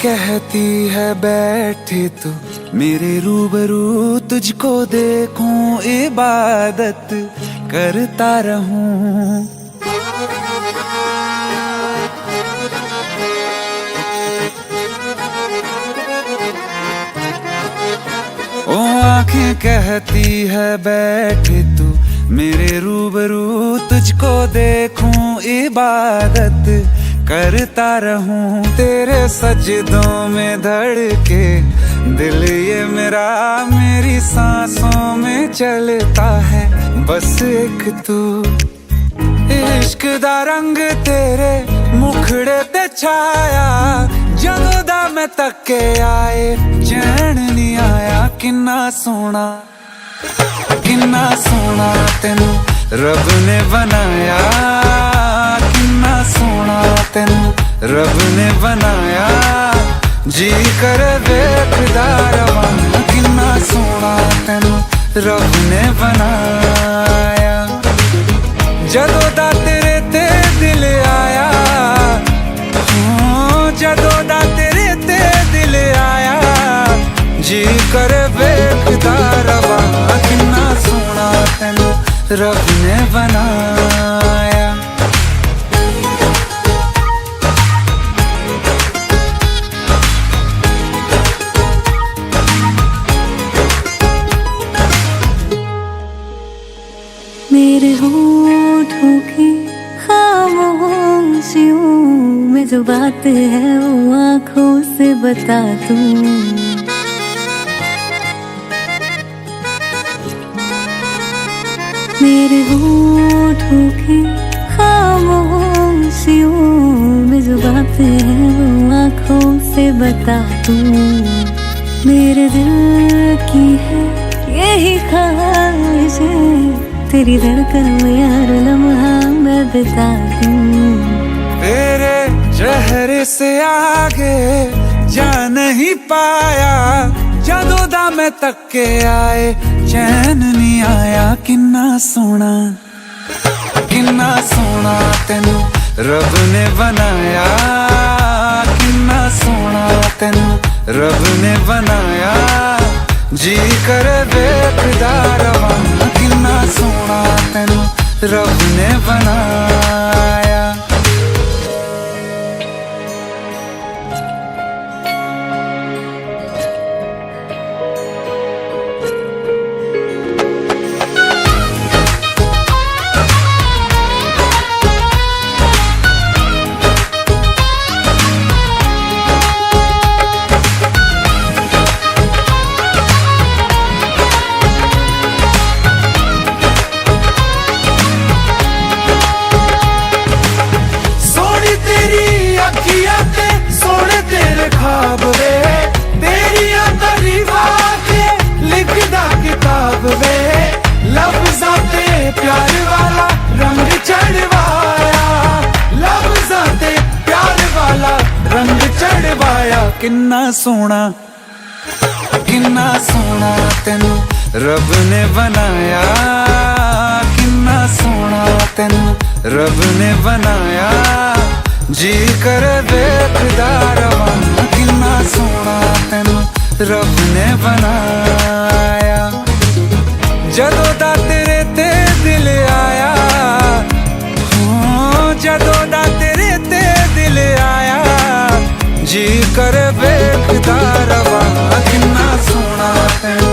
कहती है बैठे तू मेरे रूबरू, तुझको देखूं इबादत करता रहूं। ओ आंखें कहती है बैठे तू मेरे रूबरू, तुझको देखूं इबादत करता रहूं। तेरे सजदों में धड़के दिल ये मेरा, मेरी सांसों में चलता है बस एक तू। इश्क दा रंग तेरे मुखड़े ते छाया, जदों दा मैं तके आए चैन नहीं आया। किन्ना सोना तेनू रब ने बनाया, किन्ना सोना तेनू रब ने बनाया। जी कर वेखदा रवां, किन्ना सोना तेनू रब ने बनाया। जदों दा तेरे ते दिल आया, जदों दा तेरे ते दिल आया। जी कर वेखदा रवां, किन्ना सोना तेनू रब ने बनाया। मेरे होठों की खामोशियों में जो बात है वो आँखों से बता दूं। मेरे होठों की खामोशियों में जो बात है वो आँखों से बता दूं। मेरे दिल की है यही ख्वाहिश, तेरी धड़कन में यार लम्हा मैं बिता दूं। तेरे चेहरे से आगे जा नहीं पाया, जदों दा मैं तके आए चैन नहीं आया। किन्ना सोना तेनू रब ने बनाया, किन्ना सोना तेनू रब ने बनाया। जी कर वेखदा रवां, किन्ना सोना तेनू रब ने बनाया। प्यार वाला रंग चढ़वाया, लफ्ज़ां ते प्यार वाला रंग चढ़वाया। किन्ना सोना तेनू रब ने बनाया, किन्ना सोना तेनू रब ने बनाया। जी कर वेखदा रवां, किन्ना सोना तेनू रब ने बनाया। जदों दा तेरे ते दिल आया, जदों दा तेरे ते दिल आया। जी कर वेखदा रवां, किन्ना सोना तेनू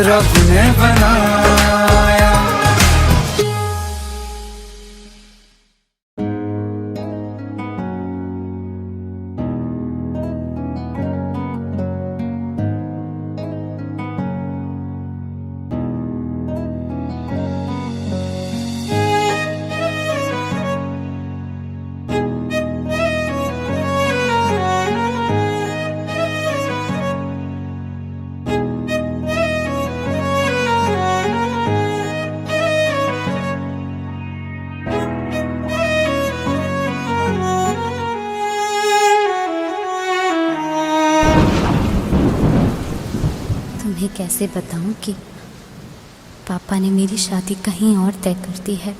रब ने बनाया। तुम्हें कैसे बताऊं कि पापा ने मेरी शादी कहीं और तय कर दी है।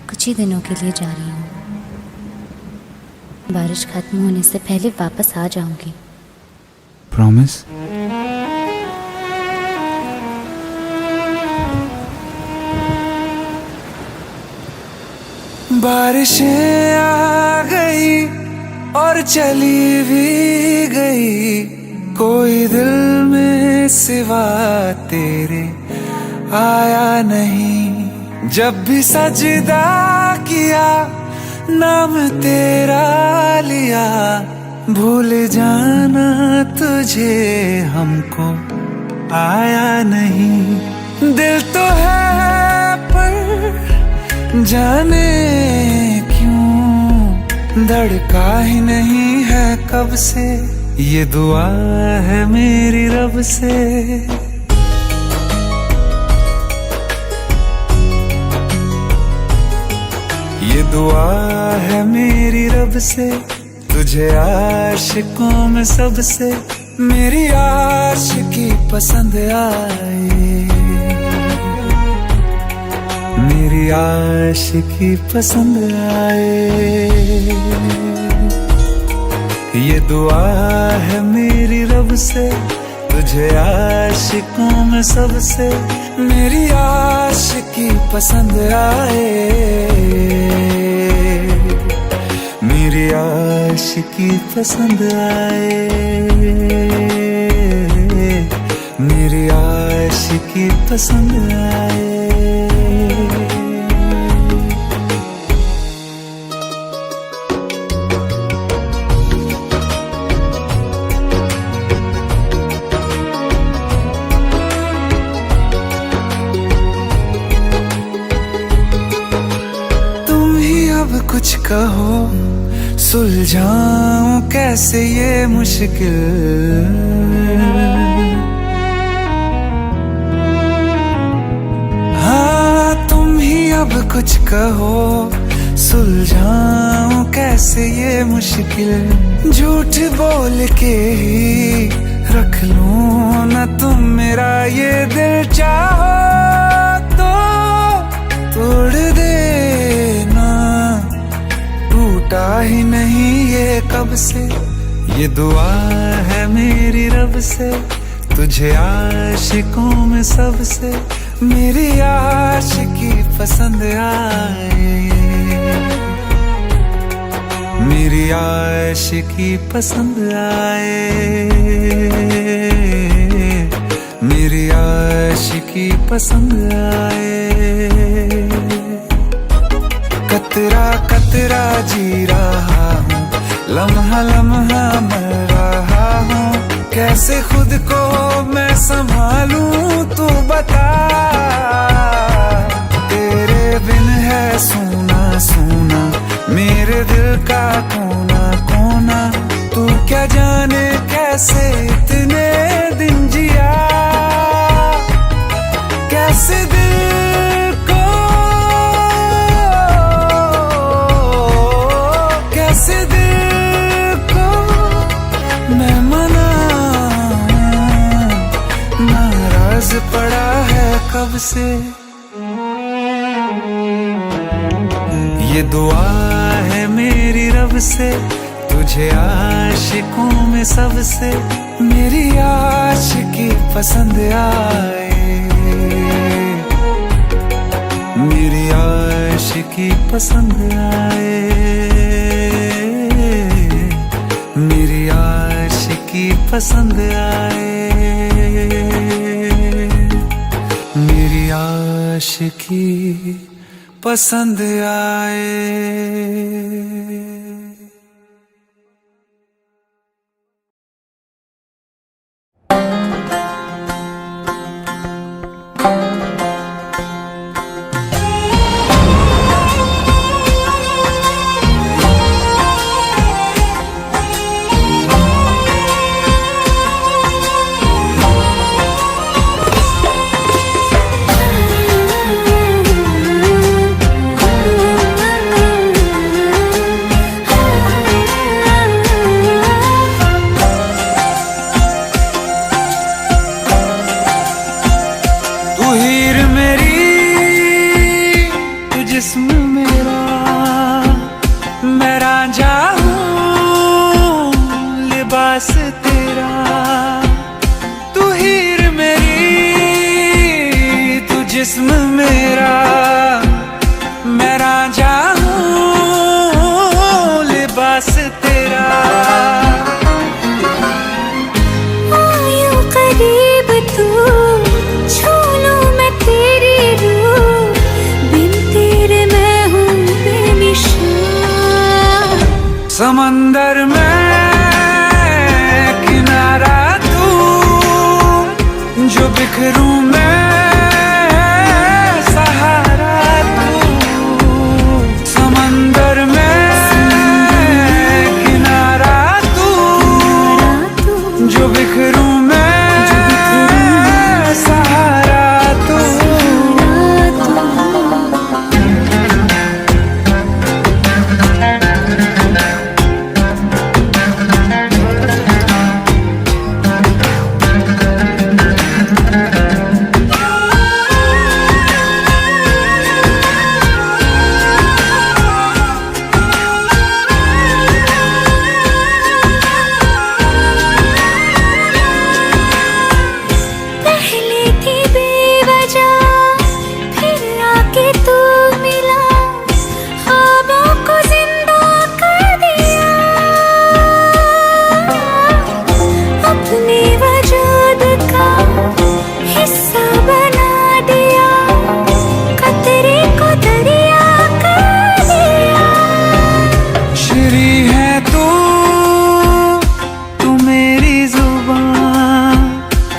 कुछ ही दिनों के लिए जा रही हूँ। बारिश खत्म होने से पहले वापस आ जाऊंगी। प्रॉमिस? बारिशें आ गई और चली भी गई, कोई दिल में सिवा तेरे आया नहीं। जब भी सजदा किया नाम तेरा लिया, भूल जाना तुझे हमको आया नहीं। दिल तो है पर जाने क्यों धड़का ही नहीं है कब से, ये दुआ है मेरी रब से। ये दुआ है मेरी रब से, तुझे आशिकों में सबसे मेरी आशिकी पसंद आए, मेरी आशिकी पसंद आए। ये दुआ है मेरी रब से, तुझे आशिकों में सबसे मेरी आशिकी पसंद आए, मेरी आशिकी पसंद आए, मेरी आशिकी पसंद आए। कुछ कहो सुलझाऊं कैसे ये मुश्किल, हाँ तुम ही अब कुछ कहो सुलझाऊं कैसे ये मुश्किल। झूठ बोल के ही रख लूं ना तुम मेरा ये दिल, चाहो तो तोड़ देना, टूटा ही नहीं ये कब से। ये दुआ है मेरी रब से, तुझे आशिकों में सबसे मेरी आशिकी पसंद आए, मेरी आशिकी पसंद आए, मेरी आशिकी पसंद आए। कतरा कतरा जी रहा हूँ, लम्हा लम्हा मर रहा हूँ, कैसे खुद को मैं संभालूं तू बता। तेरे बिन है सूना सूना मेरे दिल का कोना कोना, तू क्या जाने कैसे इतने दिन जिया, कैसे दिल को कैसे दिल को मैं मनाऊं, नाराज पड़ा है कब से। ये दुआ है मेरी रब से, तुझे आशिकों में सबसे मेरी आशिकी पसंद आए, मेरी आशिकी पसंद आए, मेरी आशिकी पसंद आए, मेरी आशिकी पसंद आए। जिस्म मेरा मैं रांझा हूँ, समंदर में किनारा तू, जो बिखरूं मैं सहारा तू। समंदर में किनारा तू, जो बिखरूं मैं सहारा तू।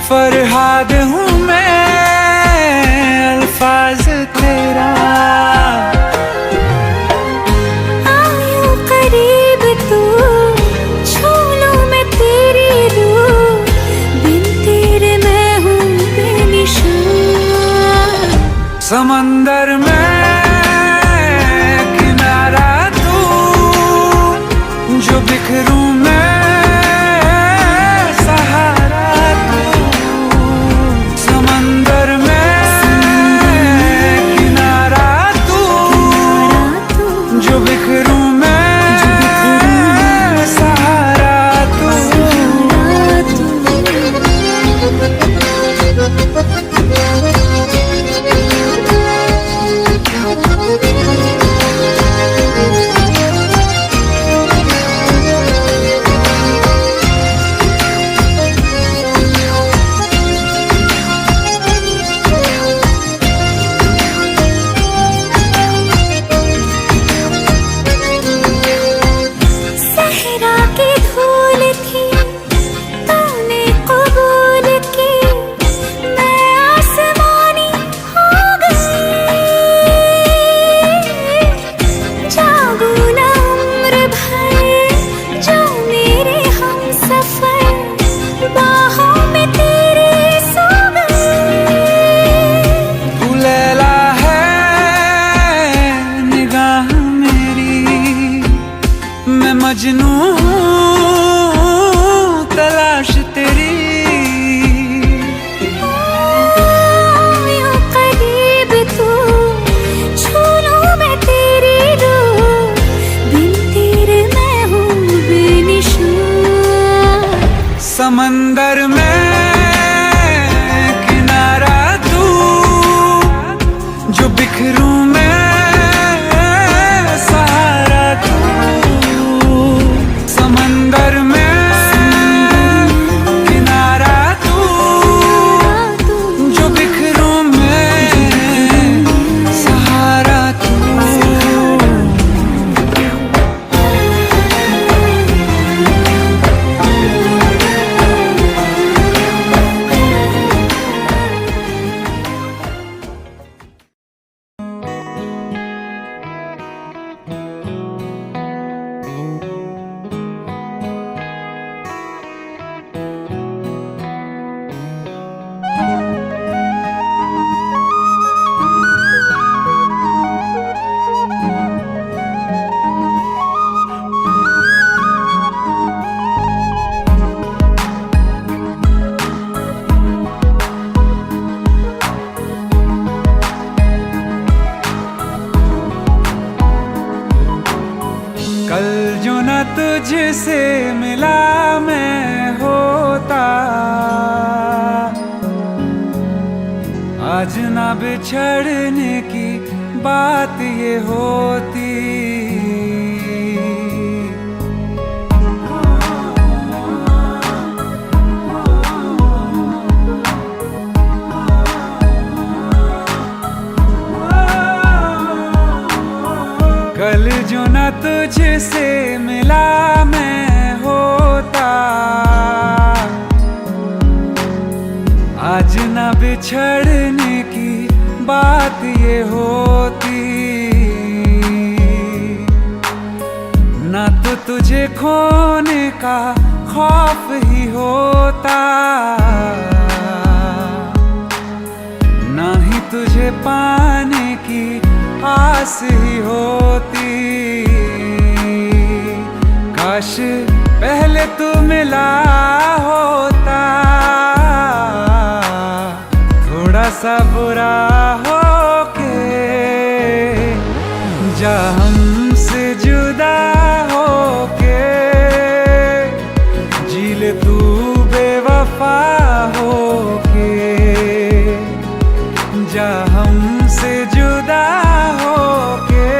फरहाद हूँ मैं अल्फाज तेरा। आयो करीब तू, छू लूं मैं तेरी रूह, बिन तेरे मैं हूँ बेनिशान। समंदर में किनारा तू, जो बिखरूं मैं मजनू तलाश तेरी। यूं करीब तू, छू लूं मैं तेरी रूह, बिन तेरे मैं हूँ बेनिशान। समंदर में किनारा तू, जो बिखरूं मैं सहारा तू। समंदर में किनारा तू, जो बिखरूं मैं सहारा तू। कल जो न तुझसे मिला मैं होता, आज ना बिछड़ने की बात ये होती। कल जो न ना तुझसे मिला मैं होता, आज ना बिछड़ने की बात ये होती, ना तो तुझे खोने का खौफ ही होता, ना ही तुझे पाने की आस ही होती। काश पहले तू मिला होता, थोड़ा सा बुरा हो के जा हमसे जुदा हो के, जी ले तू बेवफा हो के, जा हमसे जुदा हो के,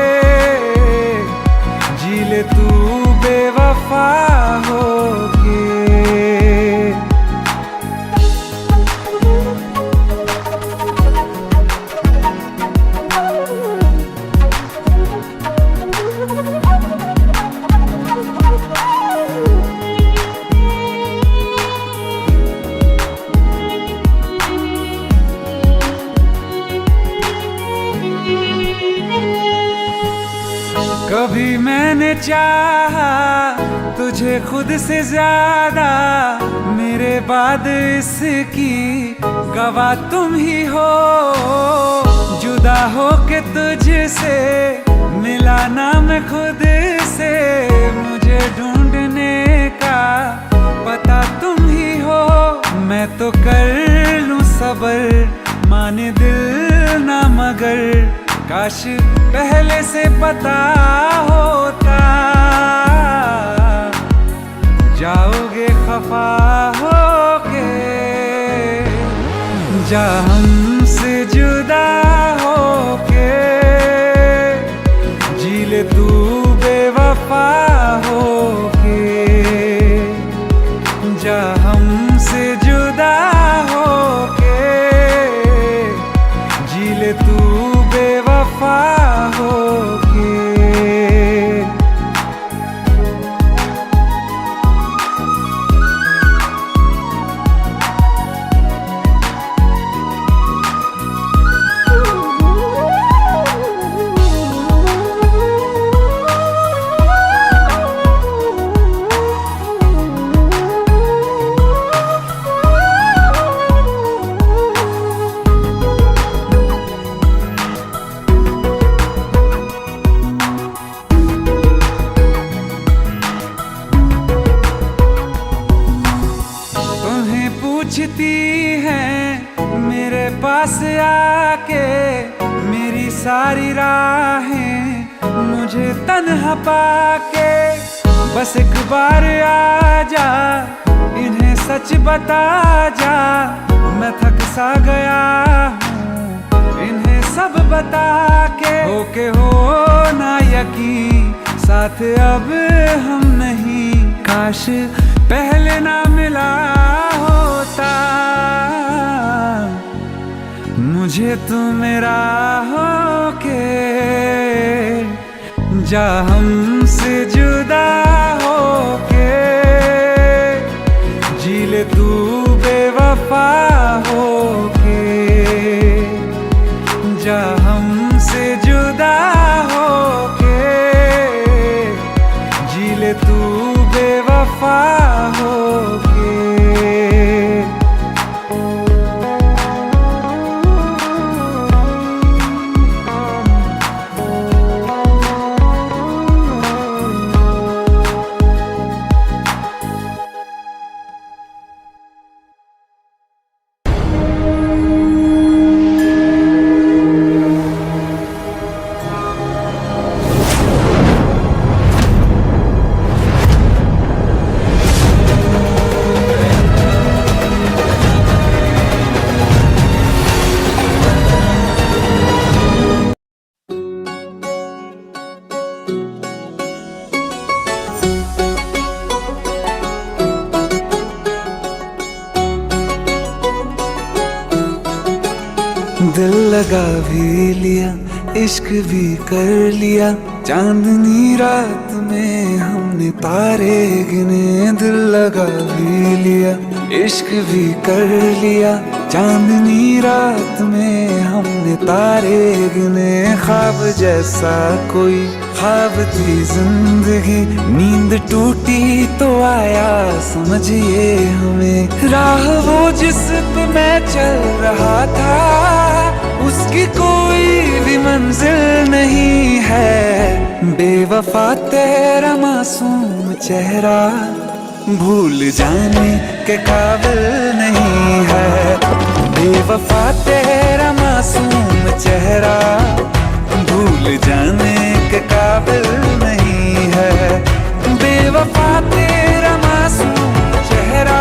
जी ले तू बेवफा हो के। कभी मैंने चाहा तुझे खुद से ज्यादा, मेरे बाद इसकी गवाह तुम ही हो। जुदा हो के तुझसे मिला ना मैं खुद से, मुझे ढूंढने का पता तुम ही हो। मैं तो कर लूं सबर, माने दिल ना मगर, काश पहले से पता होता, जाओगे खफा होके, जा हमसे जुदा होके, जी ले तू बेवफा होके, जा हमसे जुदा होके, जी ले तू बेवफा होके। पूछती हैं मेरे पास आके, मेरी सारी राहें मुझे तन्हा पाके, बस एक बार आ जा, इन्हें सच बता जा, मैं थक सा गया हूँ इन्हें सब बता के। होके हो ना यकीन साथ अब हम नहीं, काश पहले ना मिला होता, मुझे तू मेरा होके, जा हमसे जुदा होके, जी ले तू बेवफा होके, जा हमसे जुदा होके, जी ले तू बेवफा होके। दिल लगा भी लिया, इश्क भी कर लिया, चांदनी रात में हमने तारे गिने, दिल लगा भी लिया, इश्क भी कर लिया। चांदनी रात में हमने तारे गिने, ख्वाब जैसा कोई ख्वाब थी जिंदगी। नींद टूटी तो आया समझिए हमें, राह वो जिस पे मैं चल रहा था उसकी कोई भी मंजिल नहीं है। बेवफा तेरा मासूम चेहरा भूल जाने के काबिल नहीं है। बेवफा तेरा मासूम चेहरा भूल जाने के काबिल नहीं है। बेवफा तेरा मासूम चेहरा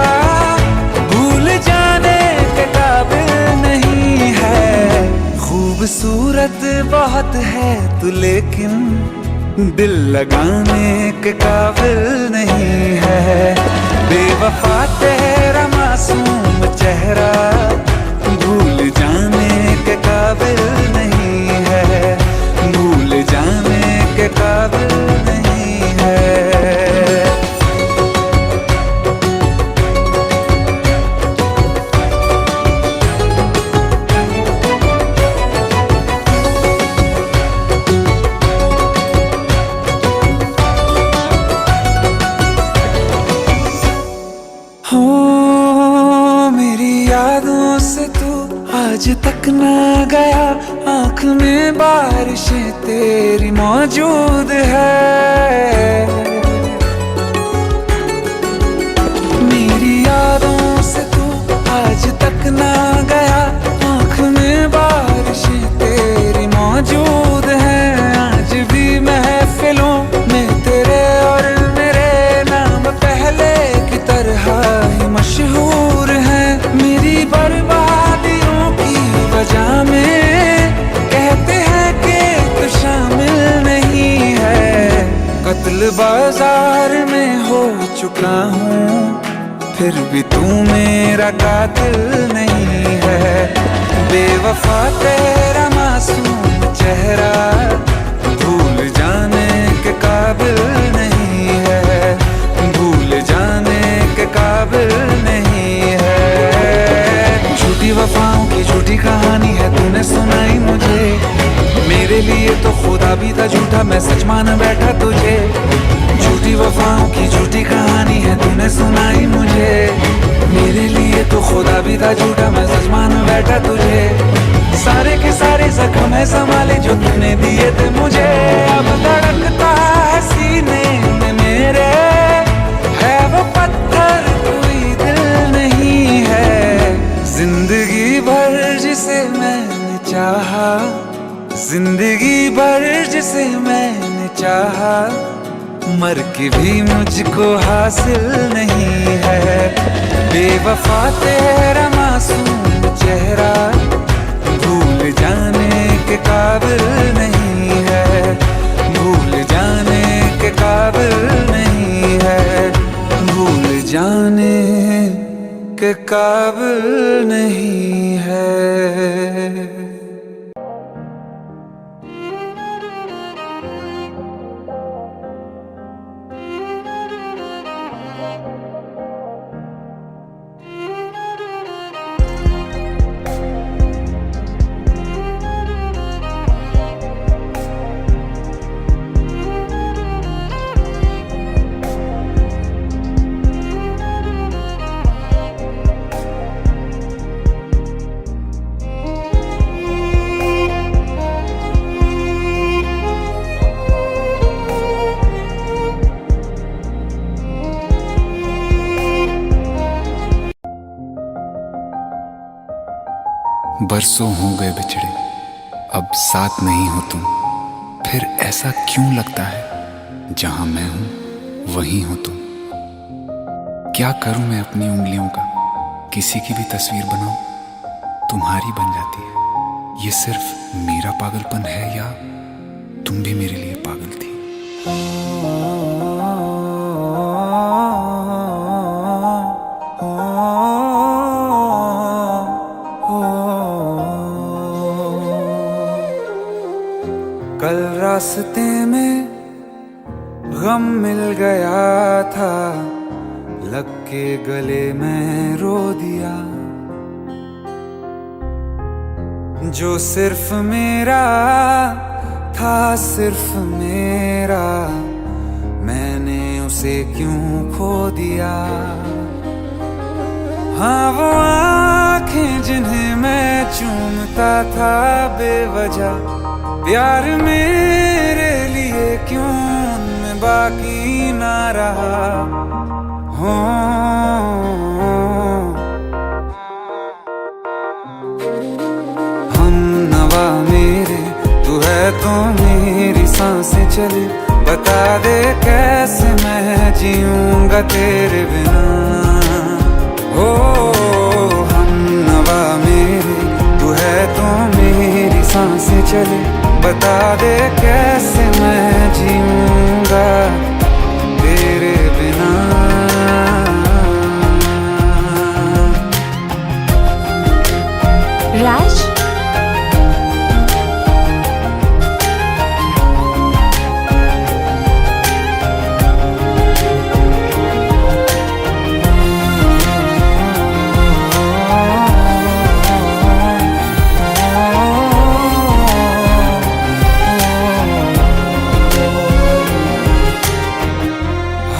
भूल जाने के काबिल नहीं है। खूबसूरत बहुत है तू लेकिन दिल लगाने के काबिल नहीं है। बेवफा तेरा मासूम चेहरा भूल जाने के काबिल नहीं है। भूल जाने के काबिल नहीं है। मेरी यादों से तू आज तक ना गया, आँख में बारिशें तेरी मौजूद है। मेरी यादों से तू आज तक ना गया, आँख में बारिशें तेरी मौजूद है। आज भी महफिलों में तेरे और मेरे नाम पहले की तरह ही मशहूर है। मेरी बर्बादियों की वजह में कहते हैं कि तू शामिल नहीं है। कत्ल बाजार में हो चुका हूँ फिर भी तू मेरा कातिल नहीं है। बेवफा तेरा मासूम चेहरा भूल जाने के काबिल नहीं है। भूल जाने के काबिल नहीं है। झूठी वफाओं की झूठी कहानी है तूने सुनाई मुझे, मेरे लिए तो खुदा भी था झूठा, मैं सच मान बैठा तुझे। झूठी वफाओं की झूठी कहानी है तूने सुनाई मुझे, मेरे लिए तो खुदा भी था झूठा, मैं सच मान बैठा तुझे। सारे के सारे जख्म है संभाले जो तूने दिए थे मुझे, अब धड़कता है सीने में मेरे, है वो पत्थर कोई दिल नहीं है। जिंदगी भर जिसे मैंने चाहा, जिंदगी भर जिसे मैंने चाहा, मर के भी मुझको हासिल नहीं है। बेवफा तेरा मासूम चेहरा भूल जाने के काबिल नहीं है। भूल जाने के काबिल नहीं है। भूल जाने के काबिल नहीं है। बरसों हो गए बिछड़े, अब साथ नहीं हो तुम, फिर ऐसा क्यों लगता है जहां मैं हूं वहीं हो तुम। क्या करूं मैं अपनी उंगलियों का, किसी की भी तस्वीर बनाऊं तुम्हारी बन जाती है। ये सिर्फ मेरा पागलपन है या तुम भी मेरे लिए पागल थी। कल रास्ते में गम मिल गया था, लग के गले में रो दिया। जो सिर्फ मेरा था, सिर्फ मेरा, मैंने उसे क्यों खो दिया। हाँ वो आंखें जिन्हें मैं चूमता था बेवजह, प्यार मेरे लिए क्यों उनमें बाकी ना रहा। हो हम नवा मेरे, तू है तो मेरी सांसें चले, बता दे कैसे मैं जीऊंगा तेरे बिना। हो हम नवा मेरे, तू है तो मेरी सांसें चले, बता दे कैसे मैं जीऊंगा तेरे बिना। राज,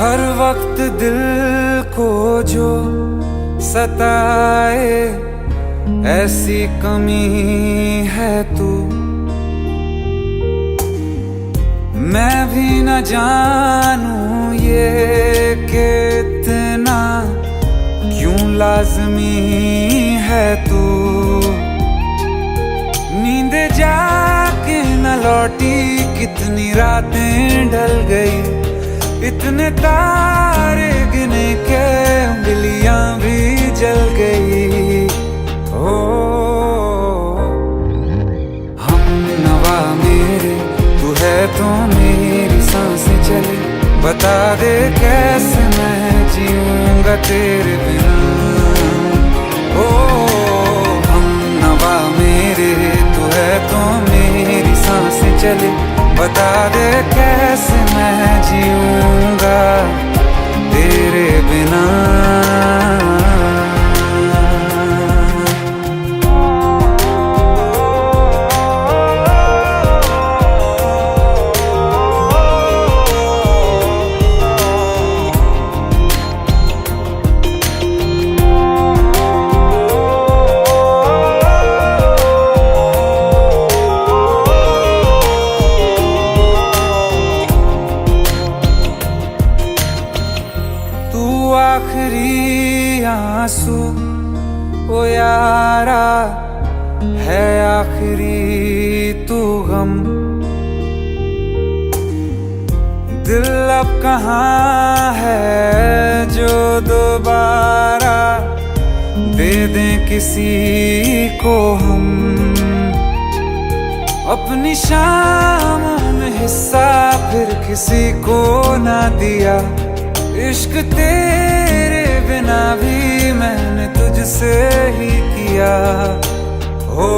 हर वक्त दिल को जो सताए, ऐसी कमी है तू। मैं भी न जानूं ये कि इतना क्यों लाज़मी है तू। नींद जाके न लौटी, कितनी रातें ढल गई, इतने तारे गिने के उंगलियां भी जल गई। ओ हम नवा मेरे, तू है तो मेरी सांसें चले, बता दे कैसे मैं जीऊंगा तेरे बिना। ओ हम नवा मेरे, तू है तो मेरी सांसें चले, बता दे कैसे मैं जीऊंगा तेरे बिना। आखिरी आंसू ओ यारा है, आखिरी तू गम। दिल अब कहाँ है जो दोबारा दे दें किसी को हम। अपनी शामों में हिस्सा फिर किसी को ना दिया, इश्क तेरे बिना भी मैंने तुझसे ही किया। हो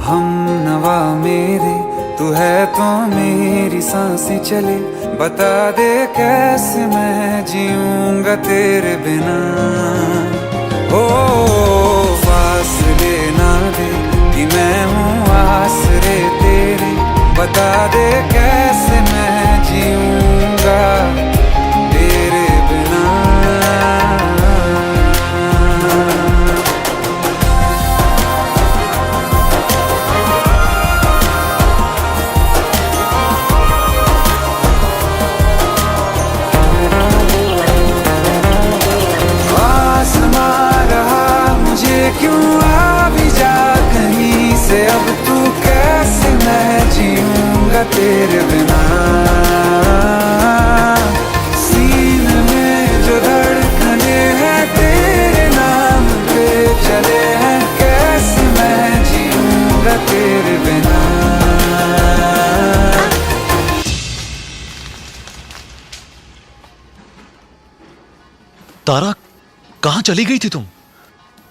हम नवा मेरे, तू है तो मेरी सांसें चले, बता दे कैसे मैं जीऊंगा तेरे बिना। हो फासले ना दे कि मैं हूँ आसरे तेरे, बता दे कैसे मैं जीऊंगा तेरे बिना। आसमां रहा मुझे क्यों, आ भी जा कहीं से, अब तू कैसे मैं जीऊंगा तेरे बिना। सीने में जो धड़कने हैं तेरे नाम पे चले हैं, कैसे मैं जीऊंगा तेरे बिना। तारा, कहाँ चली गई थी तुम?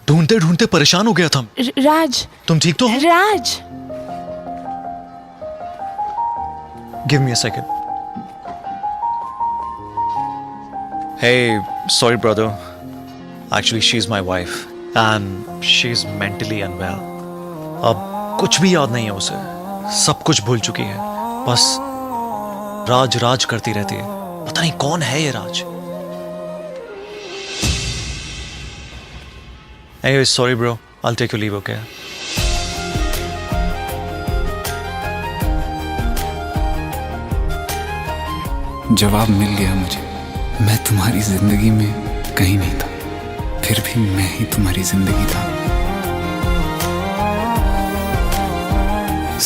ढूंढते ढूंढते परेशान हो गया था। राज, तुम ठीक तो हो? Raj, give me a second. Hey, sorry brother. Actually, she's my wife and she's mentally unwell. अब कुछ भी याद नहीं है उसे, सब कुछ भूल चुकी है, बस राज राज करती रहती है। पता नहीं कौन है ये राज। Hey, sorry bro. I'll take your leave, okay? जवाब मिल गया मुझे। मैं तुम्हारी जिंदगी में कहीं नहीं था, फिर भी मैं ही तुम्हारी जिंदगी था।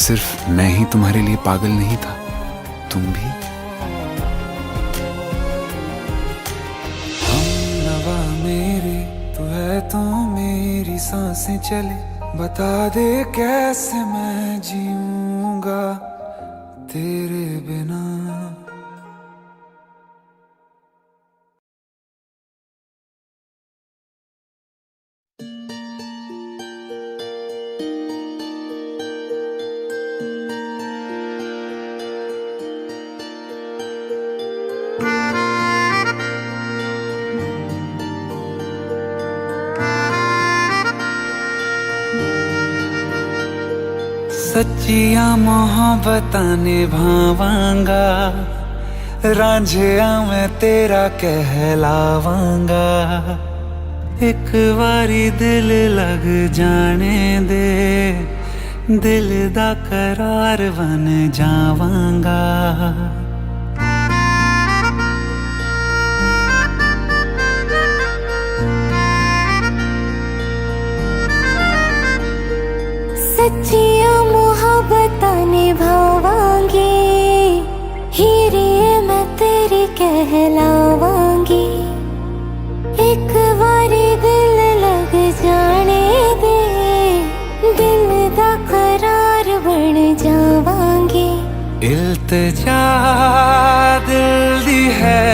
सिर्फ मैं ही तुम्हारे लिए पागल नहीं था, तुम भी। हमनवा मेरी तू है तो मेरी सांसें चले, बता दे कैसे मैं जीऊंगा तेरे बिना। सच्चिया मोहब्बतां निभावांगा, रांझिया मैं तेरा कहलावांगा। एक बारी दिल लग जाने दे, दिल दा करार बन जावांगा। सच्चिया मोहब्बतां निभावांगी, हीरे मैं तेरी कहलावांगी। एक बारी दिल लग जाने दे, दिल दा करार बन जावांगी। इल्तिजा दिल दी है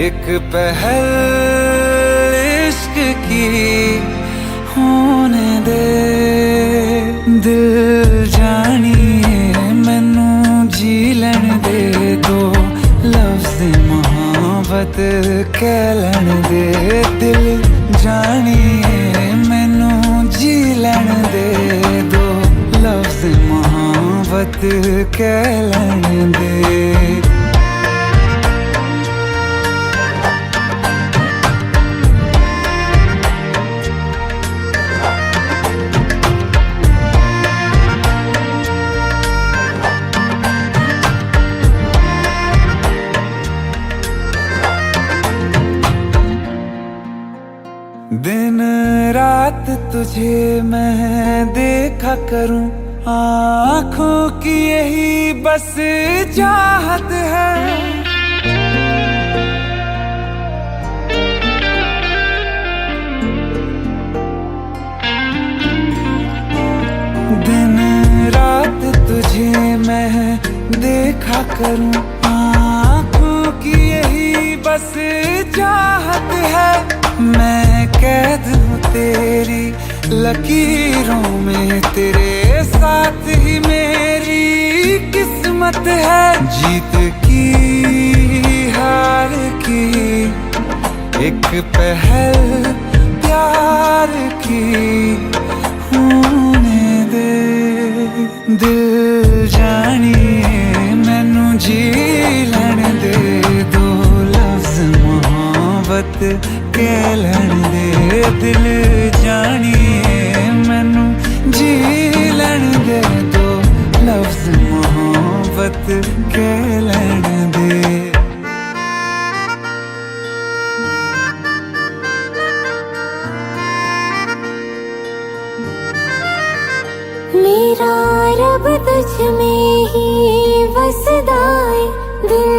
एक पहल इश्क की, होने दे दिल जानिए मैनू जी लैन दे। दो लफ्ज़ मोहब्बत कह लैन दे, दिल जानिए मैनू जी लैन दे। दो लफ्ज़ मोहब्बत कह लैन दे। दिन रात तुझे मैं देखा करूं, आँखों की यही बस चाहत है। दिन रात तुझे मैं देखा करूं, आँखों की यही बस चाहत है। मैं कैद हूँ तेरी लकीरों में, तेरे साथ ही मेरी किस्मत है। जीत की हार की एक पहल प्यार की, होने दे दिल जानिए मैनू जी लैन दे। दो लफ्ज़ मोहब्बत कह लैन दे, दिल जानिए मैनू जी लैन दे। दो लफ्ज़ मोहब्बत कह लैन दे। मेरा रब तुझ में ही वसदा है, दिल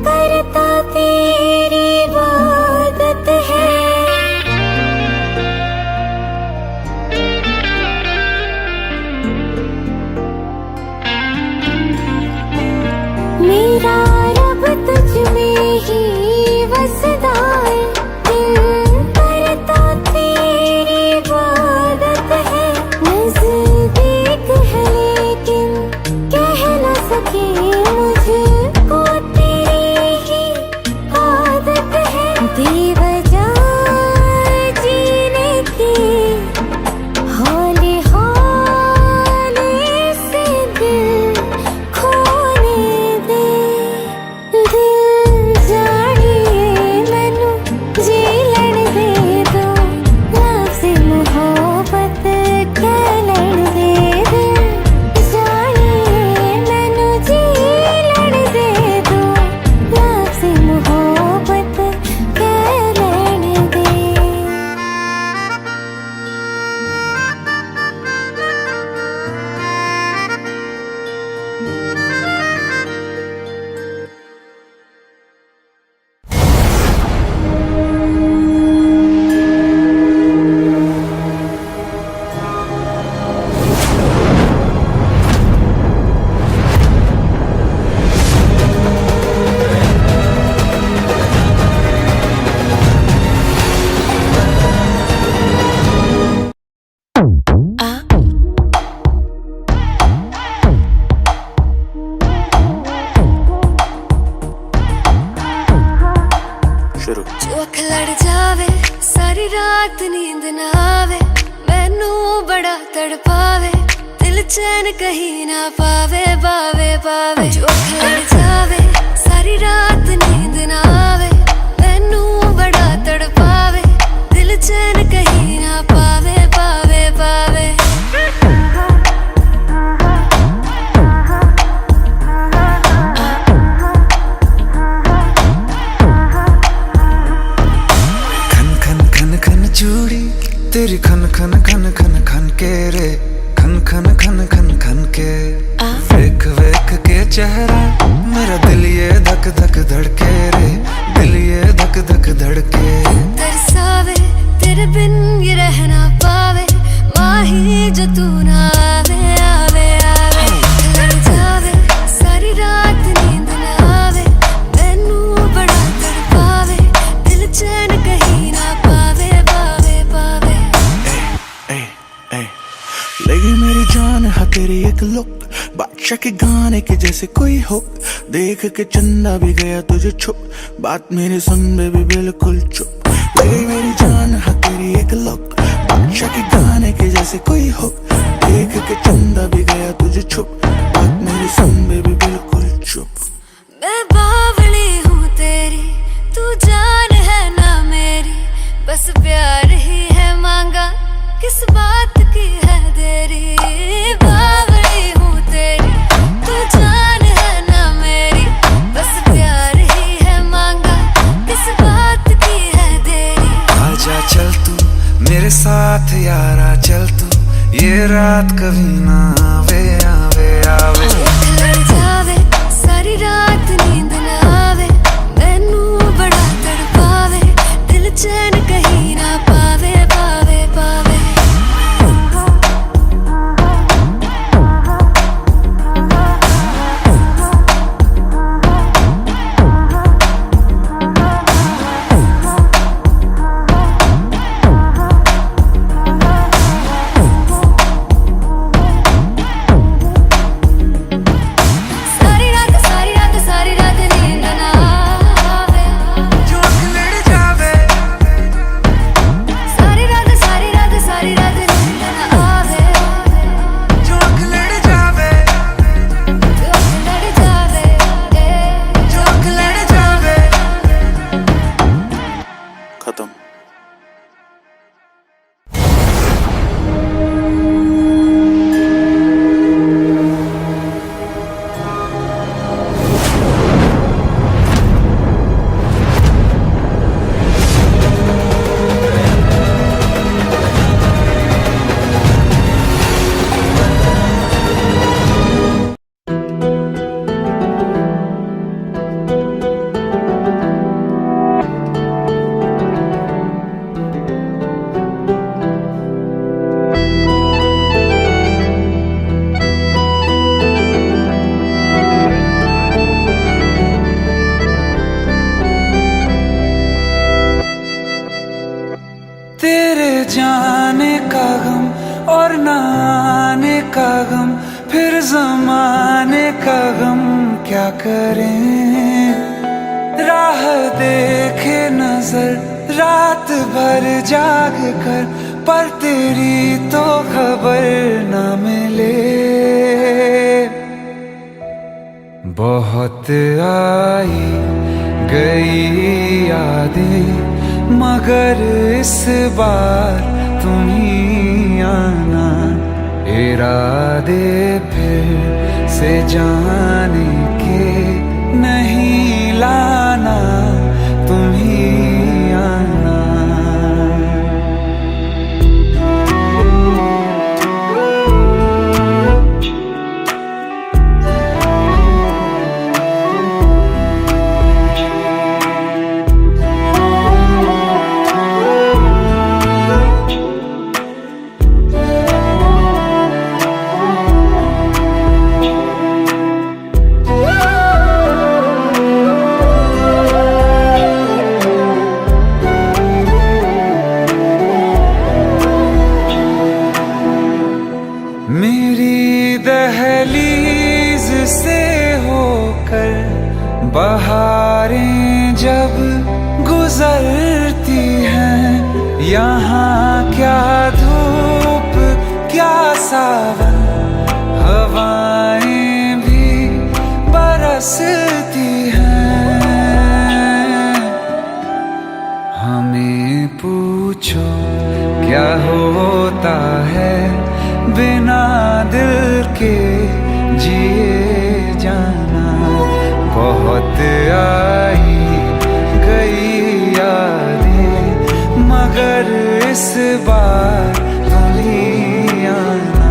करता तेरी इबादत है। मेरा रब तुझ में ही वसदा है, दिल करता तेरी इबादत है। नज़दीक है लेकिन कह न सके चैन कहीं ना पावे पावे पावे जो खड़ जावे सारी रात नींद ना आवे मैनू बड़ा तड़पावे दिल चैन कहीं ना पावे पावे पावे चूड़ी तेरी खन खन खन खन खन के रे खन खन खन खन खन के वेख वेख के चेहरा मेरा दिल ये धक धक धड़के रे दिल ये धक धक धड़के तरसावे तेरे बिन ये रहना पावे माही जो तू ना आवे आवे आवे लड़ जावे सारी रात नींद ना आवे मैनू बड़ा तड़पावे दिल चैन कहीं ना पावे पावे पावे लगी मेरी जान है तेरी एक लुक बादशाह के गाने के जैसे कोई हो देख के चंदा भी गया तुझे छुप बात मेरे सुन बेबी बिल्कुल चुप लगी मेरी जान है तेरी एक लुक बादशाह के गाने के जैसे कोई हो देख के चंदा भी गया तुझे छुप बात मेरे सुन बेबी बिल्कुल चुप मैं बावली हूँ तेरी तू जान है ना मेरी बस प्यार ही है मांगा किस बात की है देरी बावली हूँ तेरी तू जान है ना मेरी बस प्यार ही है मांगा किस बात की है देरी आजा चल तू मेरे साथ यारा चल तू ये रात कभी ना आवे आवे आवे लड़ जावे सारी रात नींद ना आवे मैनू बड़ा तड़पावे दिल चैन कहीं ना पावे पावे पावे सारी रात नींद ना आवे जो लड़ जावे सारी रात नींद ना आवे जो लड़ जावे जो लड़ जावे जो लड़ जावे खत्म तेरे जाने का गम और न आने का गम फिर जमाने का गम क्या करें राह देखे नजर रात भर जाग कर पर तेरी तो खबर न मिले बहुत आई गई यादें मगर इस बार तुम ही आना इरादे फिर से जाने के नहीं लाना तुम ही आना मेरी दहलीज से होकर बहारें जब गुजरती हैं यहाँ क्या धूप क्या सावन जिए जाना। बहुत आई गई यादें मगर इस बार तुम ही आना।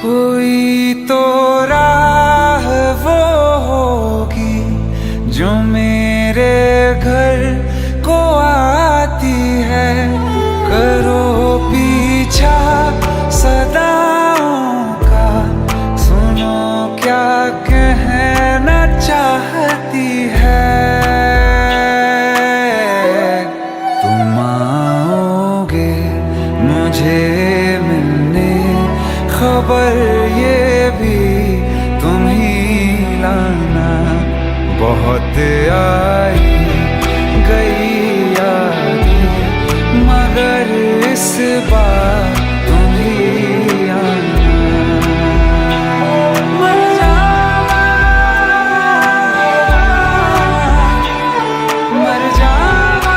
कोई तो राह वो होगी जो मेरे घर को आती है। करो पीछा सदाओं का, सुनो क्या कहना चाहती है। तुम आओगे मुझे मिलने, खबर ये भी तुम ही लाना। बहुत आई गई यादें मगर इस बार तुम ही आना। मर जावा, मर जावा।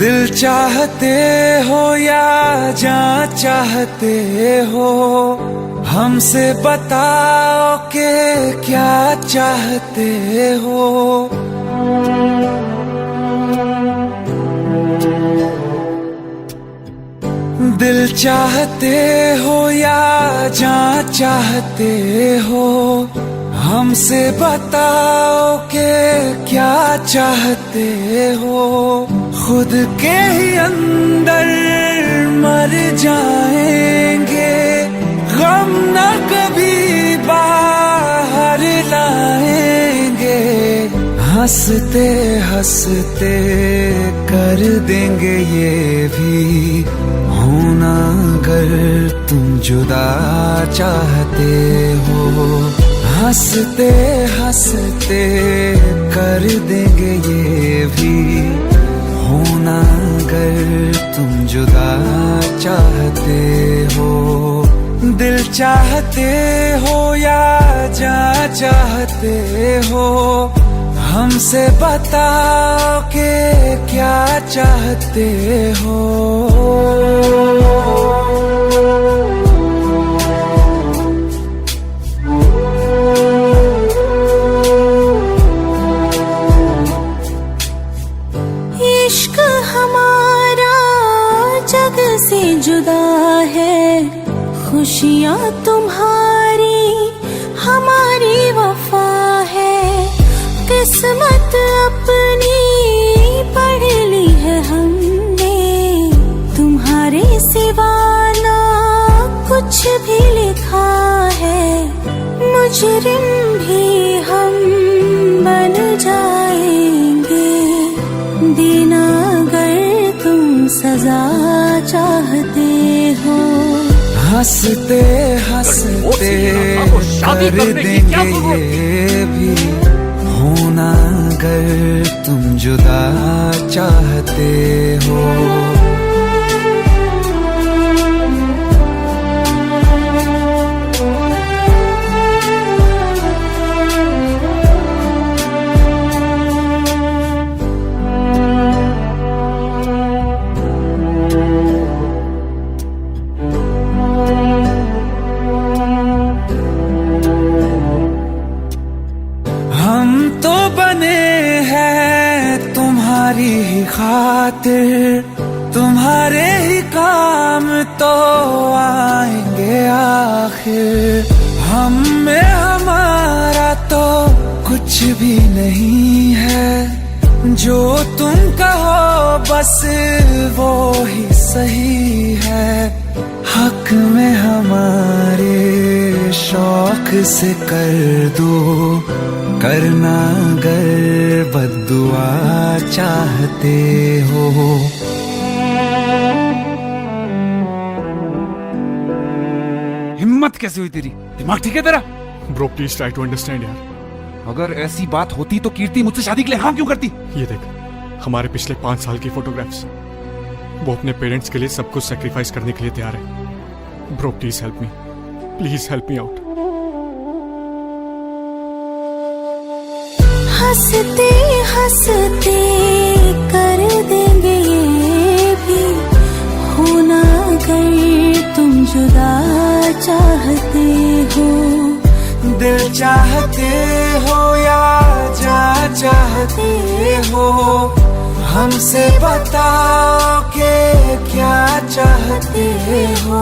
दिल चाहते हो या जान चाहते हो, हमसे बताओ कि क्या चाहते हो। दिल चाहते हो या जान चाहते हो, हमसे बताओ कि क्या चाहते हो। खुद के ही अंदर मर जाएंगे, गम न कभी बाहर लाएंगे। हंसते हंसते कर देंगे ये भी, होना अगर तुम जुदा चाहते हो। हंसते हंसते कर देंगे ये भी, होना अगर तुम जुदा चाहते हो। दिल चाहते हो या जान चाहते हो, हमसे बताओ कि क्या चाहते हो। इश्क हमारा जग से जुदा है, खुशियाँ तुम्हारी हमारी वफा है। किस्मत अपनी पढ़ ली है हमने, तुम्हारे सिवा ना कुछ भी लिखा है। मुजरिम भी हम बन जाएंगे, देना अगर तुम सजा चाहते हो। हंसते हंसते कर देंगे ये भी, होना अगर तुम जुदा चाहते हो। खातिर तुम्हारे ही काम तो आएंगे आखिर। हम में हमारा तो कुछ भी नहीं है, जो तुम कहो बस वो ही सही है। हक में हमारे शौक से कर दो, करना अगर बद्दुआ चाहते हो। हिम्मत कैसे हुई तेरी? दिमाग ठीक है तेरा? Bro please try to understand यार। अगर ऐसी बात होती तो कीर्ति मुझसे शादी के लिए हाँ क्यों करती? ये देख, हमारे पिछले 5 साल की फोटोग्राफ्स, वो अपने पेरेंट्स के लिए सब कुछ सेक्रीफाइस करने के लिए तैयार है। Bro please help me out. हंसते हंसते कर देंगे ये भी, होना अगर तुम जुदा चाहते हो। दिल चाहते हो या जा चाहते हो, हमसे बताओ कि क्या चाहते हो।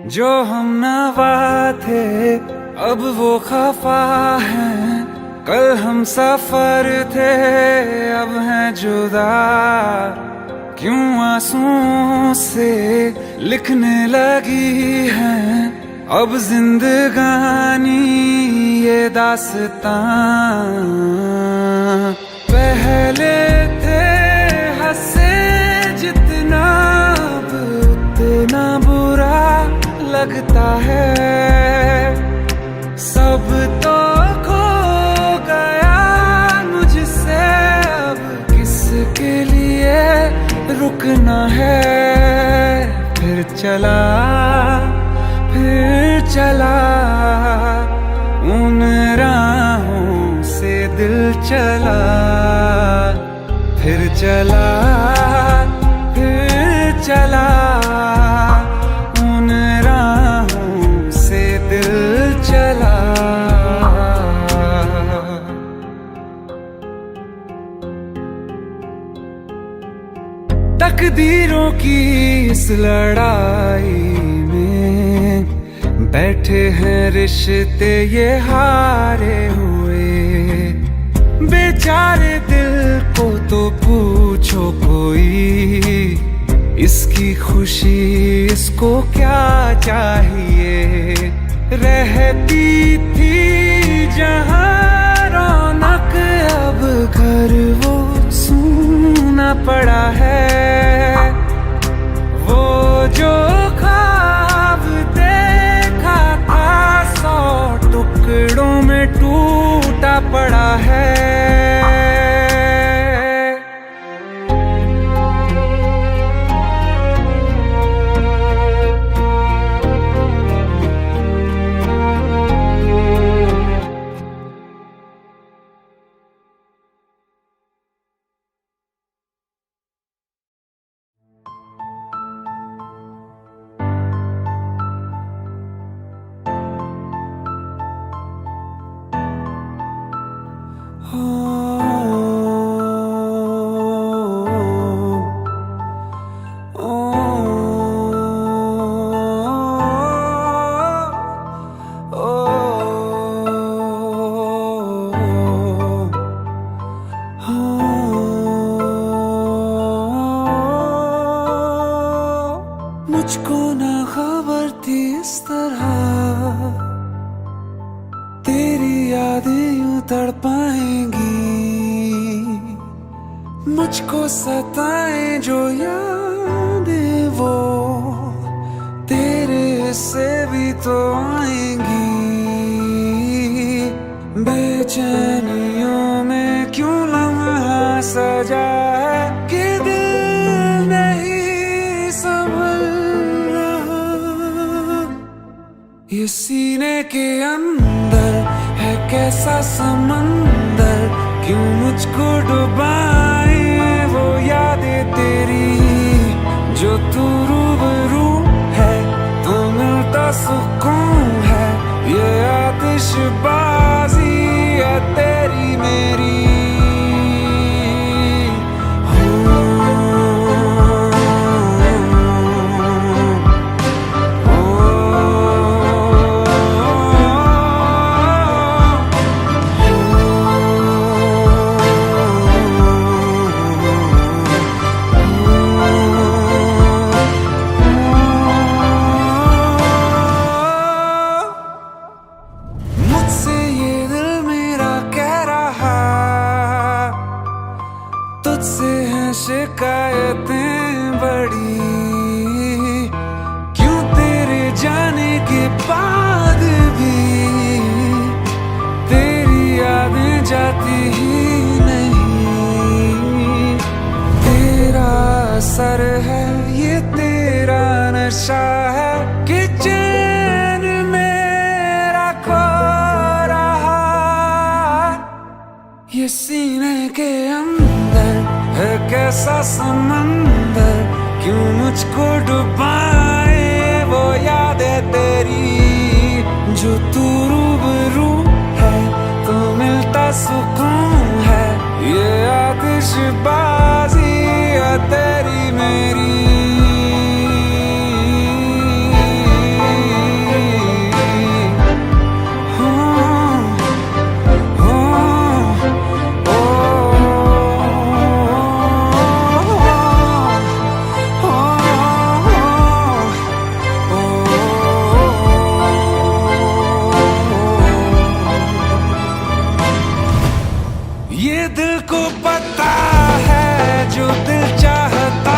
जो हम नवा थे अब वो खफा हैं, कल हम सफर थे अब हैं जुदा। क्यों आंसुओं से लिखने लगी हैं अब जिंदगानी ये दास्तां। पहले थे हंसे जितना अब उतना बुरा लगता है। सब तो खो गया मुझसे, अब किसके लिए रुकना है। फिर चला उन राहों से दिल चला। फिर चला उन राहों से दिल चला। तकदीरों की इस लड़ाई में बैठे हैं रिश्ते ये हारे हुए। बेचारे दिल को तो पूछो कोई, इसकी खुशी इसको क्या चाहिए। रहती थी जहाँ रौनक अब घर वो सूना पड़ा है। वो जो ख्वाब देखा था 100 टुकड़ों में टूटा पड़ा है। मुझको ना खबर थी इस तरह तेरी यादें यूं तड़पाएंगी। मुझको सताएं जो यादें वो तेरे से भी तो आएंगी। बेचैनियों में क्यों लम्हा सजा है कि दिल नहीं संभल रहा। ये सीने के अंदर है कैसा समंदर, क्यों मुझको डुबाए वो यादें तेरी। जो तू रूबरू है तो मिलता सुकून है, ये आतिशबाजी है तेरी मेरी। तुझसे हैं शिकायतें बड़ी, क्यों तेरे जाने के बाद भी तेरी यादें जाती ही नहीं। तेरा असर है ये तेरा नशा है कि चैन मेरा खो रहा। ये सीने के अंदर है कैसा समंदर, क्यों मुझको डुबाए वो यादें तेरी। जो तू रूबरू है तो मिलता सुकून है, ये आतिशबाजी है तेरी मेरी। ये दिल को पता है जो दिल चाहता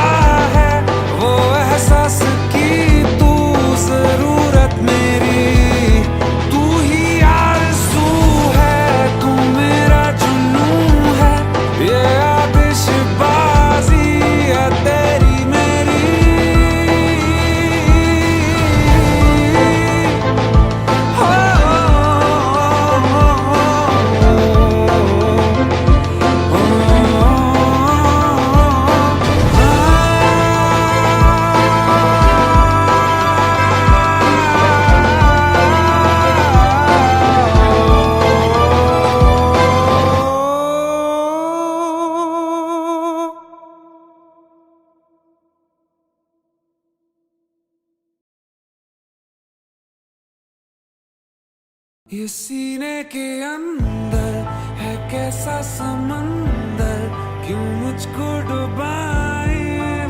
है, वो एहसास की तू जरूरत मेरी। तू ही आरज़ू है, तू मेरा जुनून है, ये आतिशबाजी है तेरी मेरी। ये सीने के अंदर है कैसा समंदर, क्यों मुझको डुबाए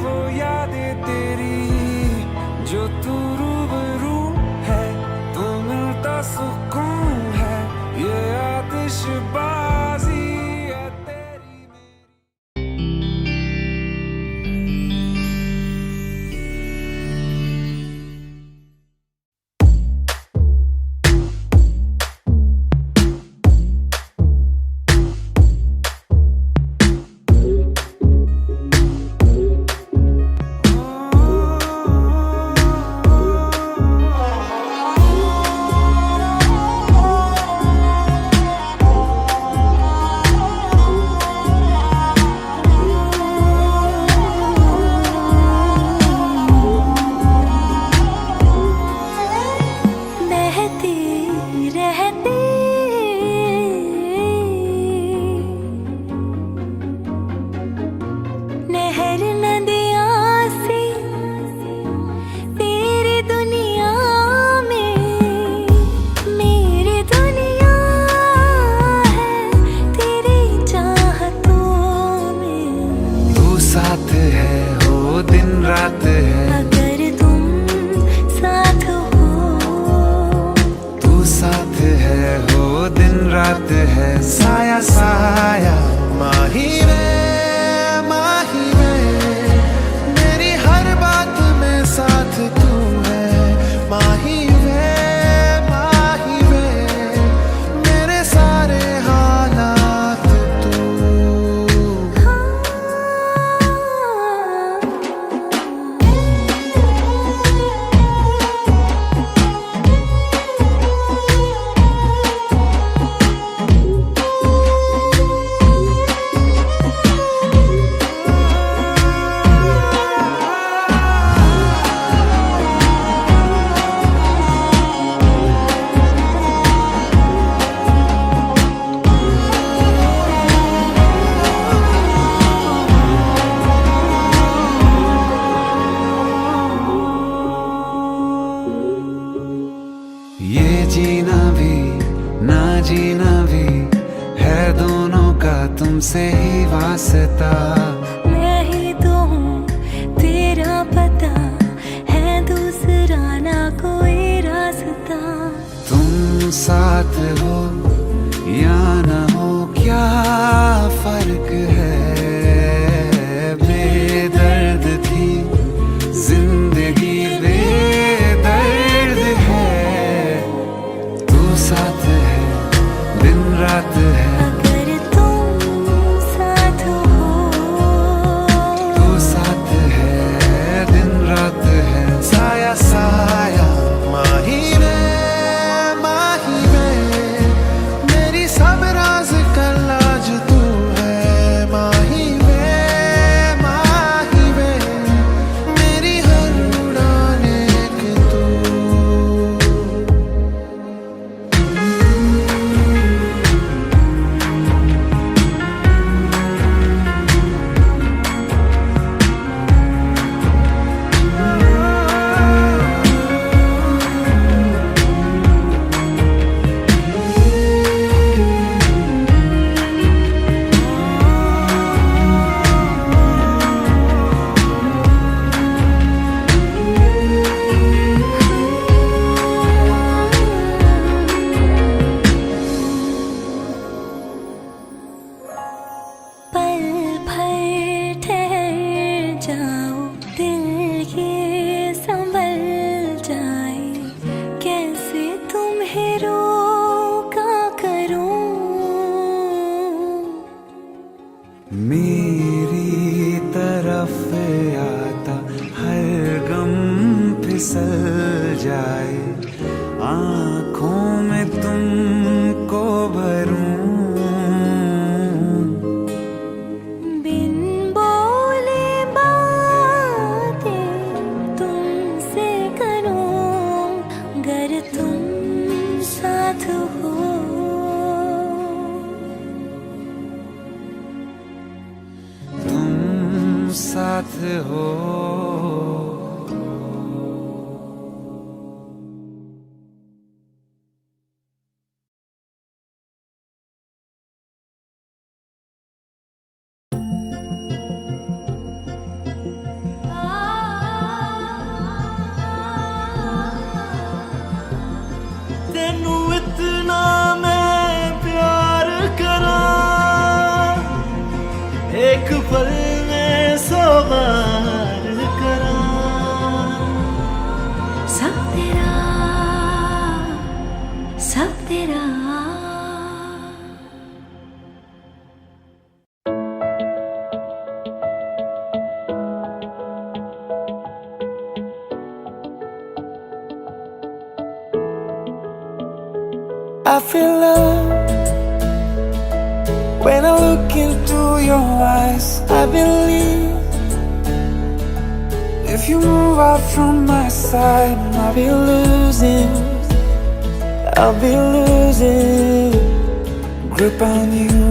वो यादें तेरी। जो तू रूबरू है तो मिलता सुकून है, ये आतिशबाजी है तेरी मेरी। फिसल जाए, आंखों में तुमको भरूं, बिन बोले बातें तुमसे करूं, गर तुम साथ हो, तुम साथ हो। तेनू इतना मैं प्यार करा, एक पल में 100 बार करा। सब तेरा, सब तेरा। I feel love when I look into your eyes. I believe if you move out from my side, I'll be losing, I'll be losing grip on you,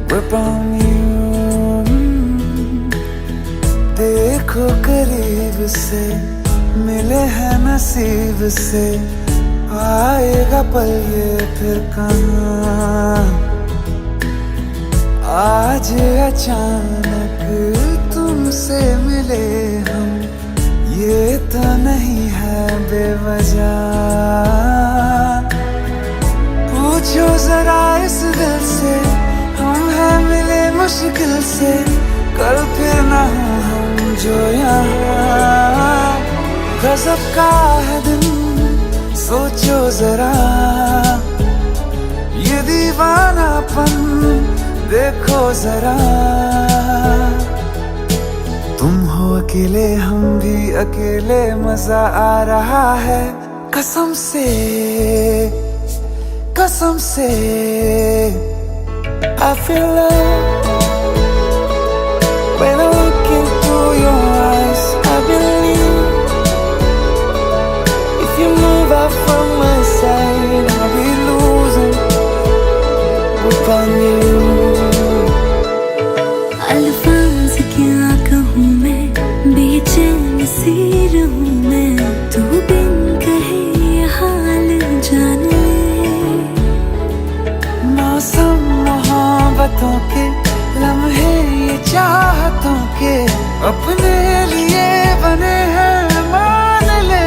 grip on you. देखो करीब से, मिले हैं नसीब से, आएगा पल ये फिर कहाँ। आज अचानक तुमसे मिले हम, ये तो नहीं है बेवजह। पूछो जरा इस दिल से, हम हैं मिले मुश्किल से, कल फिर ना हो हम जो यहाँ। गजब का है दिन, सोचो जरा, ये दीवानापन देखो जरा। तुम हो अकेले, हम भी अकेले, मजा आ रहा है कसम से, कसम से। I feel love when I look into your eyes. I believe you move out from my side, I'll be losing grip on you. अल्फाज क्या कहूँ मैं, बेचैन सी रहूँ मैं, तू बिन कहे ये हाल जान ले। मौसम मोहब्बतों के, लम्हे ये चाहतों के, अपने लिए बने हैं मान ले।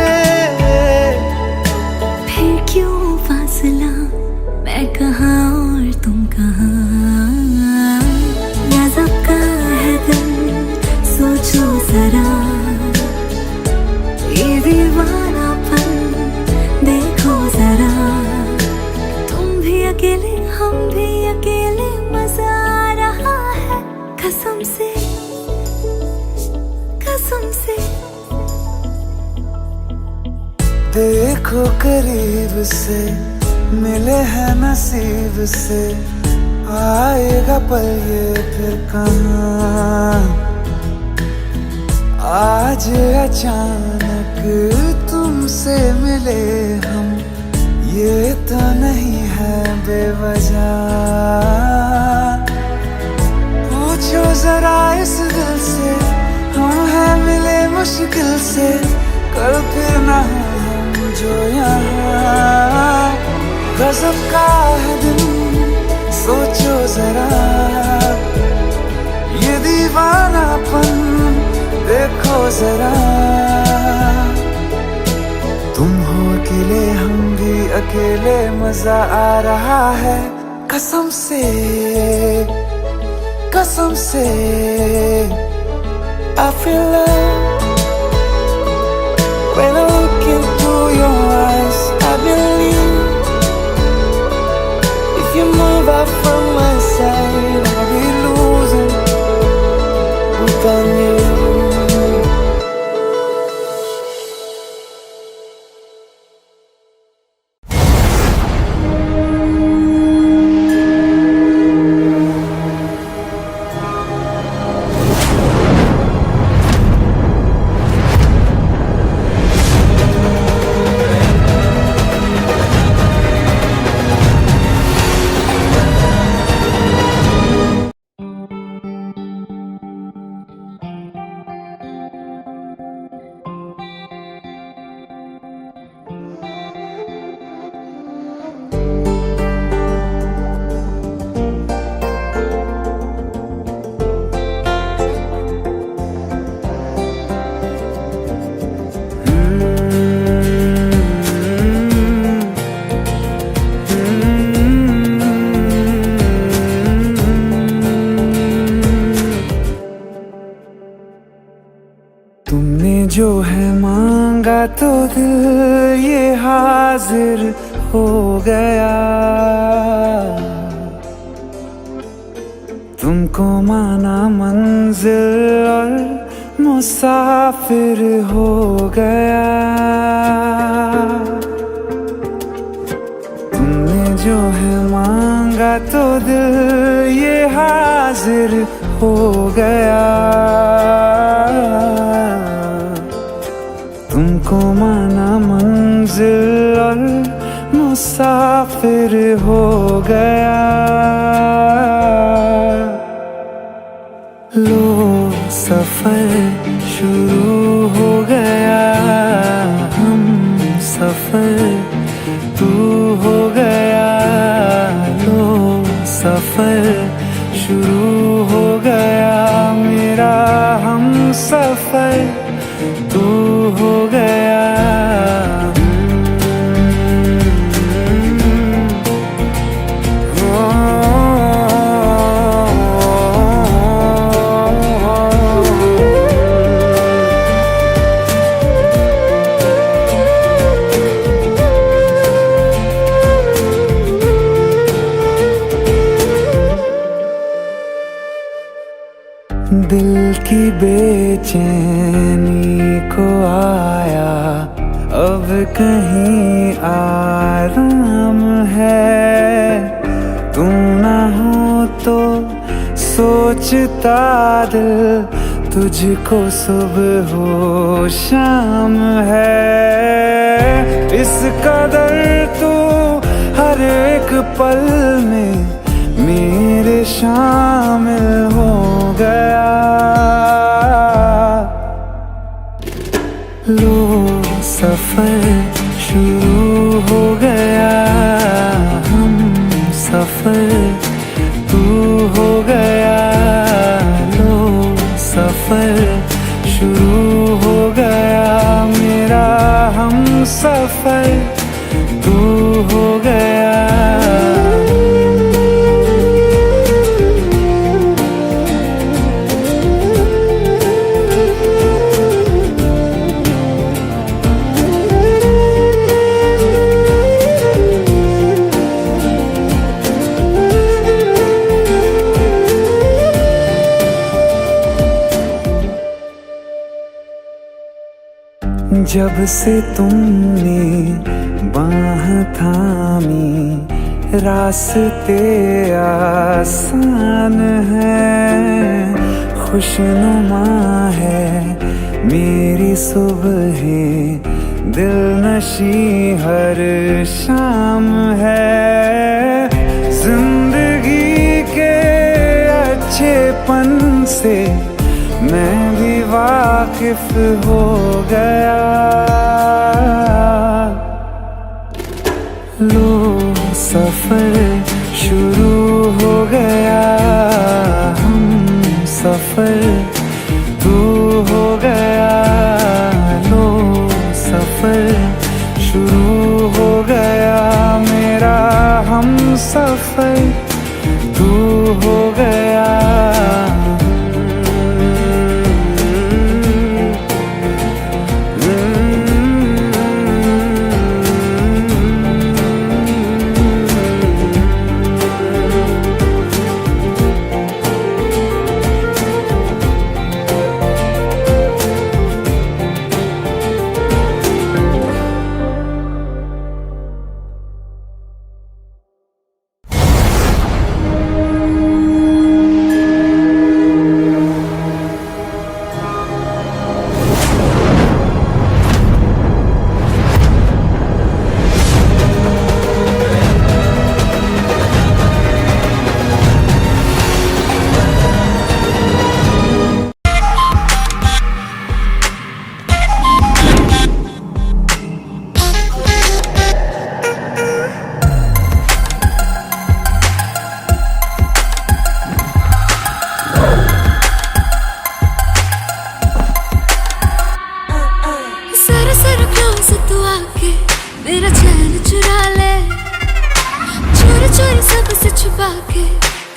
क्यों फासला, मैं कहाँ और तुम कहाँ। गजब का है दिल, सोचो जरा, ये दीवानापन देखो जरा। तुम भी अकेले, हम भी अकेले, मजा आ रहा है कसम से, कसम से। देखो करीब से, मिले हैं नसीब से, आएगा पल ये फिर कहाँ। आज अचानक तुमसे मिले हम, ये तो नहीं है बेवजह। पूछो जरा इस दिल से, हम हैं मिले मुश्किल से, कल फिर ना हो जो यहाँ। गजब का है दिन, सोचो जरा, ये दीवानापन देखो जरा। तुम हो अकेले, हम भी अकेले, मजा आ रहा है कसम से, कसम से। I feel love when I look into your eyes. I believe if you move out from my side, I'll be losing grip on you. जो है मांगा तो दिल ये हाजिर हो गया। तुमको माना मंजिल और मुसाफिर हो गया। तुमने जो है मांगा तो दिल ये हाजिर हो गया। तुमको माना मंजिल और मुसाफिर हो गया। लो सफर शुरू हो गया। हम सफर तू हो गया। लो सफर शुरू हो गया। मेरा हम सफर तू हो गया। दिल की बेचैनी को आया अब कहीं आराम है। तू ना हो तो सोचता दिल तुझको सुबह हो शाम है। इस कदर तू हर एक पल में मेरे शामिल हो गया। लो सफर शुरू हो गया। हम सफर तू हो गया। लो सफर शुरू हो गया। मेरा हम सफर तू हो गया। जब से तुमने बाह थामी रास्ते आसान है। खुशनुमा है मेरी सुबह दिल नशी हर शाम है। जिंदगी के अच्छेपन से मैं भी वाकिफ हो गया। लो सफर शुरू हो गया। हम सफर तू हो गया। लो सफर शुरू हो गया। मेरा हम सफर तू हो गया।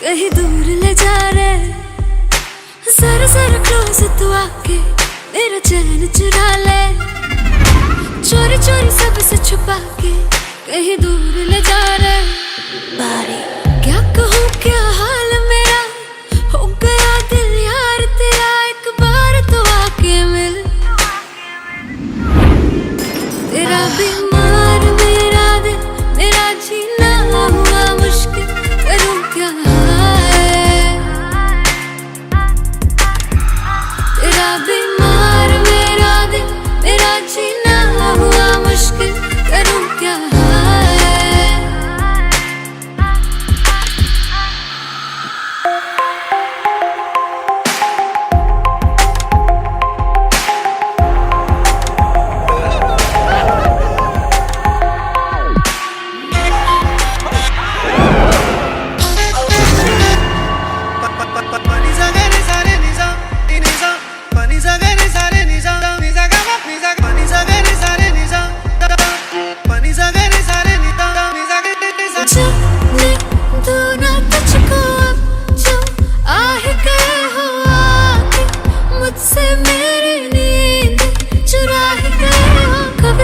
कहीं दूर ले जा रे। जरा जरा क्लोज तू आके मेरा चैन चुरा ले, चोरी चोरी सबसे छुपा के कहीं दूर ले जा रे। बारी क्या कहूँ क्या हाल मेरा, हो गया दिल यार तेरा, एक बार तो आके मिल। तेरा बीमार मेरा दिल, मेरा जीना हुआ मुश्किल, करूँ क्या है। तेरा बीमार मेरा दिल, मेरा जीना हुआ मुश्किल, करूँ क्या है।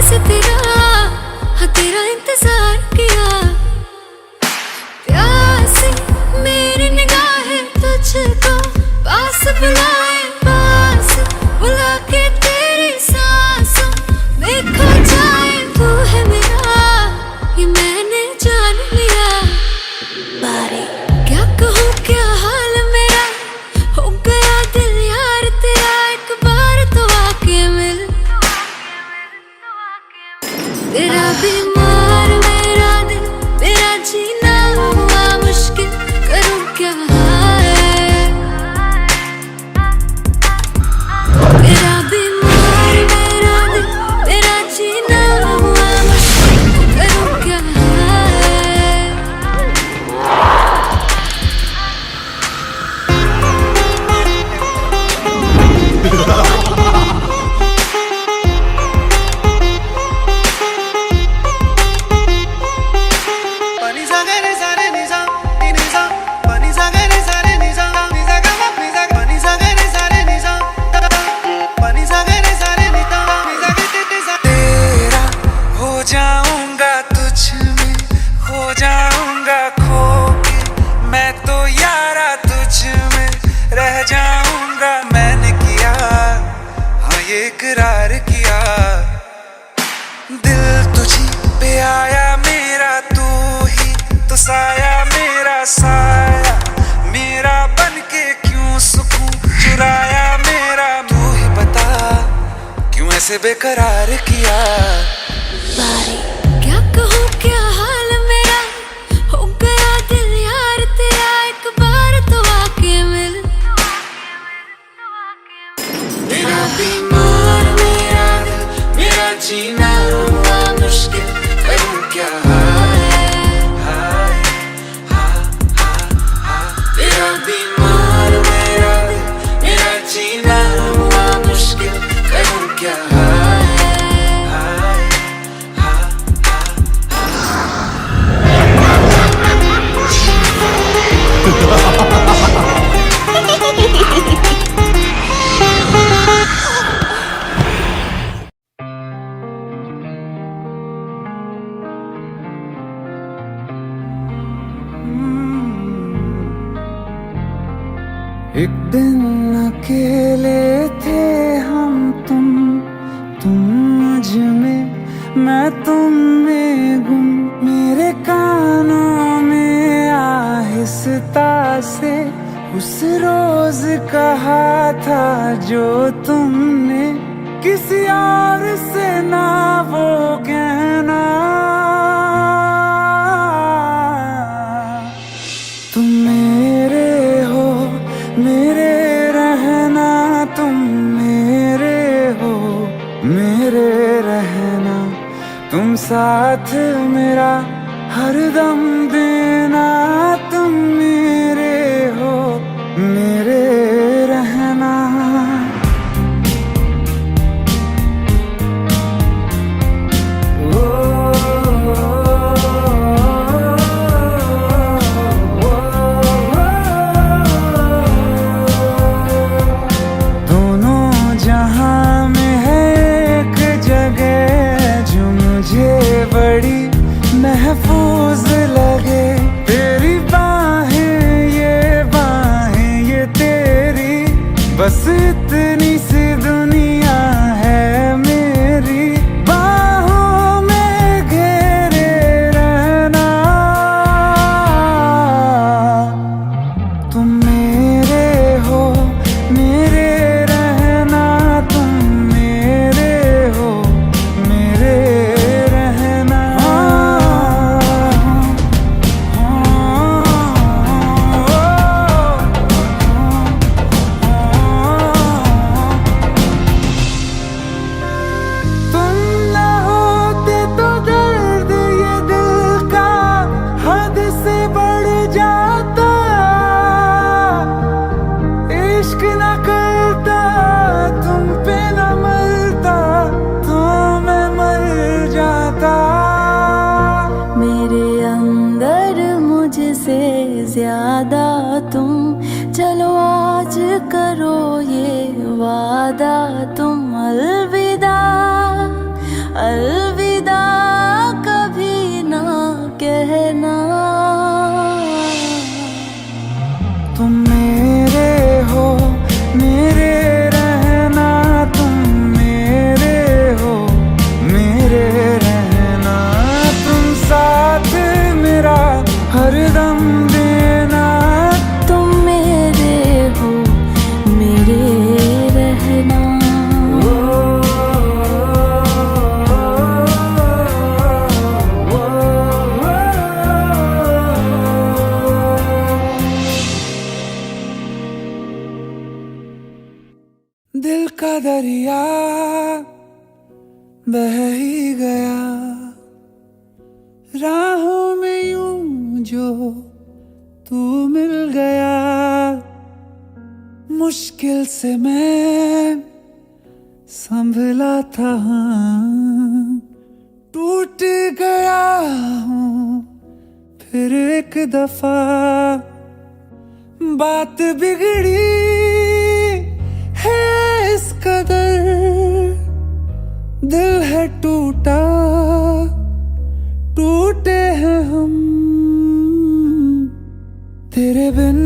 से तेरा, हाँ तेरा इंतजार किया, प्यासी मेरी निगाहें तुझको पास बुलाए, पास बुला के तेरी सांसों में खो जाए। तू है मेरा, ये मैंने जान लिया। बारी क्या कहूँ क्या हाल मेरा, हो गया दिल यार तेरा, एक बार तो आके मिल। तेरा बीमार मेरा दिल, मेरा जीना हुआ मुश्किल, करूँ क्या है। तेरा बीमार मेरा दिल, मेरा जीना हुआ मुश्किल, करूँ क्या है। इकरार किया, दिल तुझी पे आया मेरा, तू ही तो साया मेरा, साया मेरा बनके क्यों सुकून चुराया मेरा। तू ही बता क्यों ऐसे बेकरार किया। बारी क्या कहूँ क्या हाल मेरा, हो गया दिल यार तेरा, एक बार तो आके मिल। तेरा बीमार मेरा दिल, मेरा जीना हुआ मुश्किल, करूँ क्या है। तेरा बीमार मेरा दिल, मेरा जीना हुआ मुश्किल, करूँ क्या है। एक दिन अकेले थे हम, तुम मुझ में, मैं तुम में गुम। मेरे कानों में आहिस्ता से उस रोज कहा था जो तुमने, किसी और से ना वो कहना। तुम मेरे हो, मेरे रहना, तुम मेरे हो, मेरे रहना। तुम साथ मेरा हरदम देना, तुम मेरे हो, मेरे रहना। दोनों जहां बस इतनी सी दुनिया है मेरी, बाहों में घेरे रहना। तुम मेरे हो, मेरे रहना, तुम मेरे हो, मेरे रहना। तुम ना होते तो दर्द ये दिल का हद से बढ़ जाता, इश्क न करता, तुम पे न मरता, तो मैं मर जाता। मेरे अंदर मुझसे ज्यादा तुम, चलो आज करो ये वादा तुम। अलविदा अलविदा कभी ना कहना। तुम मेरे हो, मेरे रहना, तुम मेरे हो, मेरे रहना। तुम साथ मेरा हरदम देना। तुम मेरे हो, मेरे रहना। दिल का दरिया बह ही गया, राहों में यूं जो तू मिल गया। मुश्किल से मैं संभला था, टूट गया हूँ फिर एक दफा। बात बिगड़ी है इस कदर, दिल है टूटा, टूटे हैं हम। तेरे बिन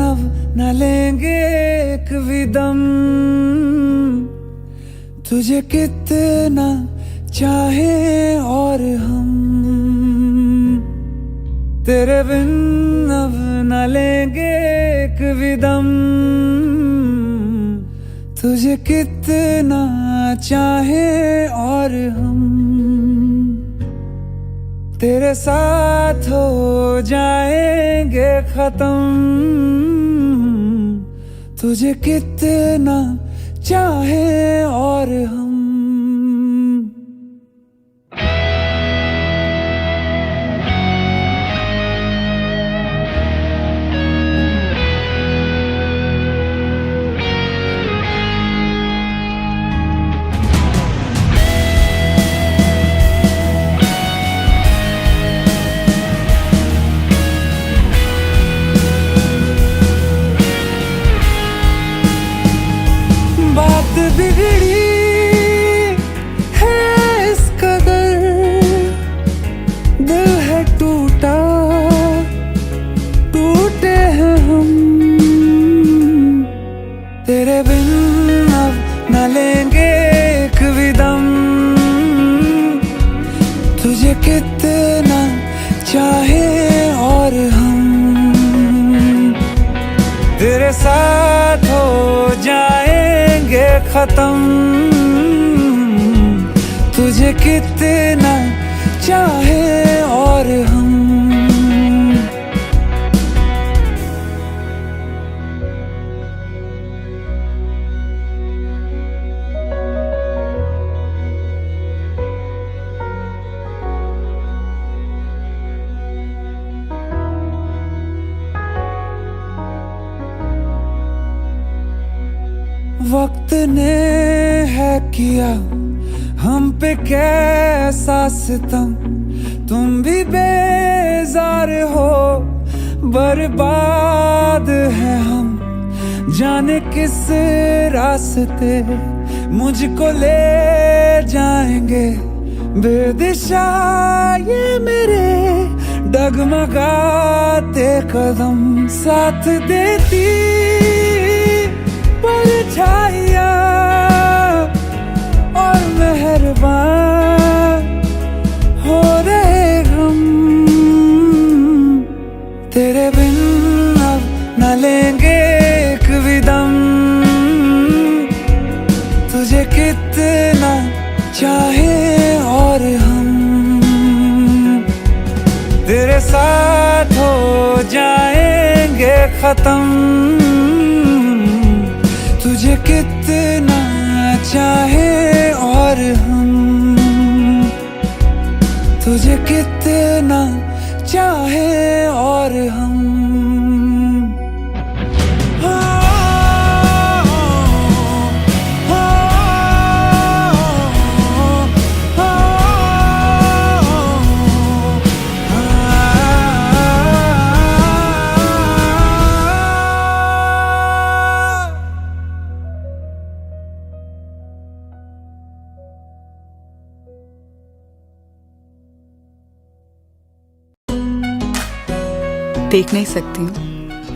अब न लेंगे एक भी दम, तुझे कितना चाहे और हम। तेरे बिन अब न लेंगे एक भी दम, तुझे कितना चाहे और हम। तेरे साथ हो जाएंगे खत्म, तुझे कितना चाहे और हम। बात बिगड़ी है इस कदर, दिल है टूटा, टूटे हैं हम। तेरे बिन अब न लेंगे एक भी दम, तुझे कितना चाहे और हम। तेरे साथ हो जाएंगे खत्म, तुझे कितना चाहे और हम। वक्त ने है किया हम पे कैसा सितम, तुम भी बेजार हो, बर्बाद है हम। जाने किस रास्ते मुझको ले जाएंगे, बेदिशा ये मेरे डगमगाते कदम। साथ देती पर खत्म। तुझे कितना चाहे और हम, तुझे कितना चाहे और हम। देख नहीं सकती हूँ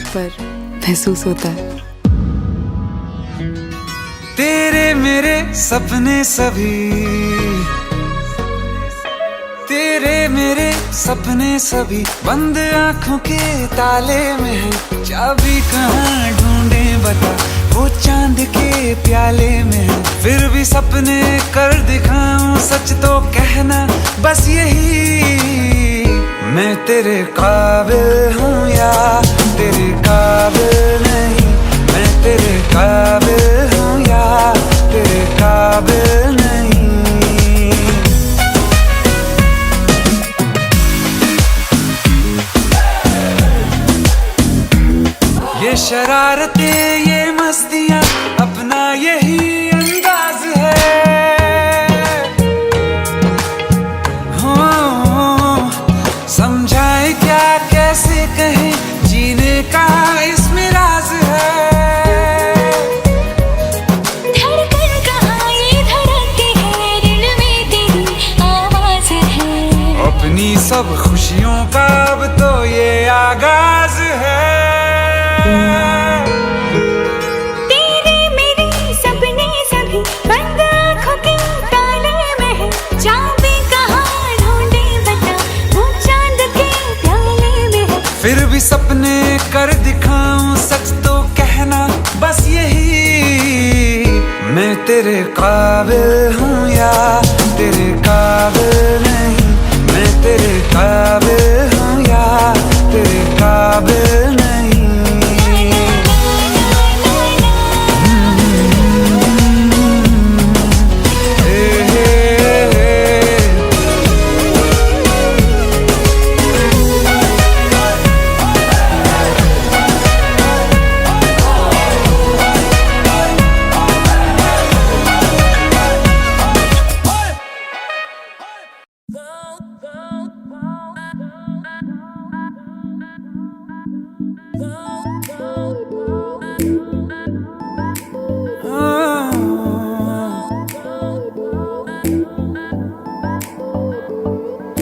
पर महसूस होता है। तेरे मेरे सपने सभी, तेरे मेरे सपने सभी बंद आंखों के ताले में है। चाबी कहाँ ढूंढे बता, वो चांद के प्याले में है। फिर भी सपने कर दिखाऊं, सच तो कहना बस यही, मैं तेरे काबिल हूँ या तेरे काबिल नहीं। मैं तेरे काबिल हूँ या तेरे काबिल नहीं। ये शरारतें ये मस्तियाँ अपना यही अंदाज है। हो समझाए क्या कैसे कहें, जीने का इसमें राज है। धड़कन कहाँ ये धड़कती है, दिल में तेरी आवाज है। अपनी सब खुशियों का अब तो ये आगाज है। तेरे मेरे सपने सभी बंद आँखों के ताले में है। चाबी कहाँ ढूंढे बता, वो चांद के प्याले में है। फिर भी सपने कर दिखाऊं, सच तो कहना बस यही, मैं तेरे काबिल हूँ या तेरे काबिल नहीं। मैं तेरे काबिल हूँ या तेरे काबिल नहीं।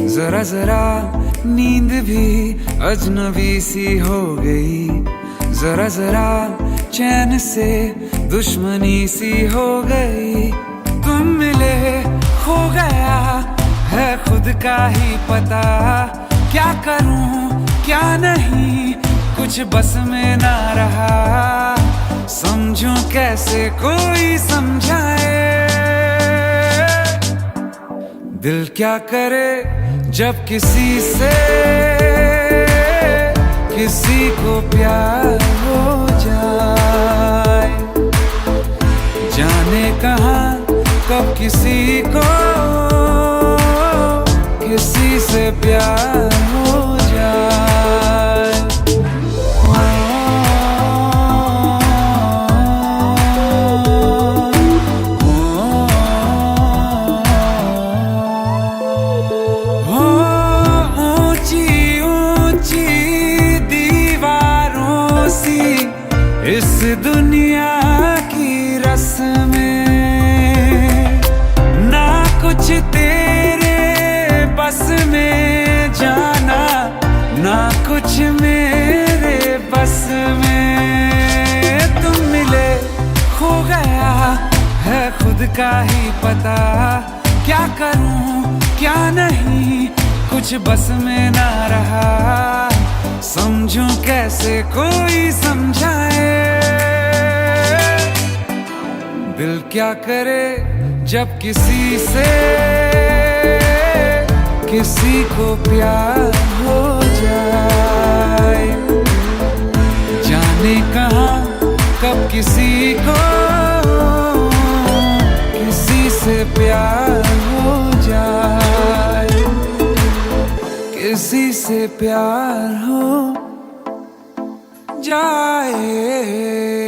जरा जरा नींद भी अजनबी सी हो गई। जरा जरा चैन से दुश्मनी सी हो गई। तुम मिले हो गया है खुद का ही पता, क्या करूं क्या नहीं कुछ बस में ना रहा। समझूं कैसे कोई समझाए, दिल क्या करे जब किसी से किसी को प्यार हो जाए। जाने कहाँ कब किसी को किसी से प्यार हो जाए। इस दुनिया की रस्में ना कुछ तेरे बस में जाना, ना कुछ मेरे बस में। तुम मिले खो गया है खुद का ही पता, क्या करूं क्या नहीं कुछ बस में ना रहा। समझूं कैसे कोई समझाए, दिल क्या करे जब किसी से किसी को प्यार हो जाए। किसने कहा कब किसी को किसी से प्यार हो जाए, किसी से प्यार हो जाए।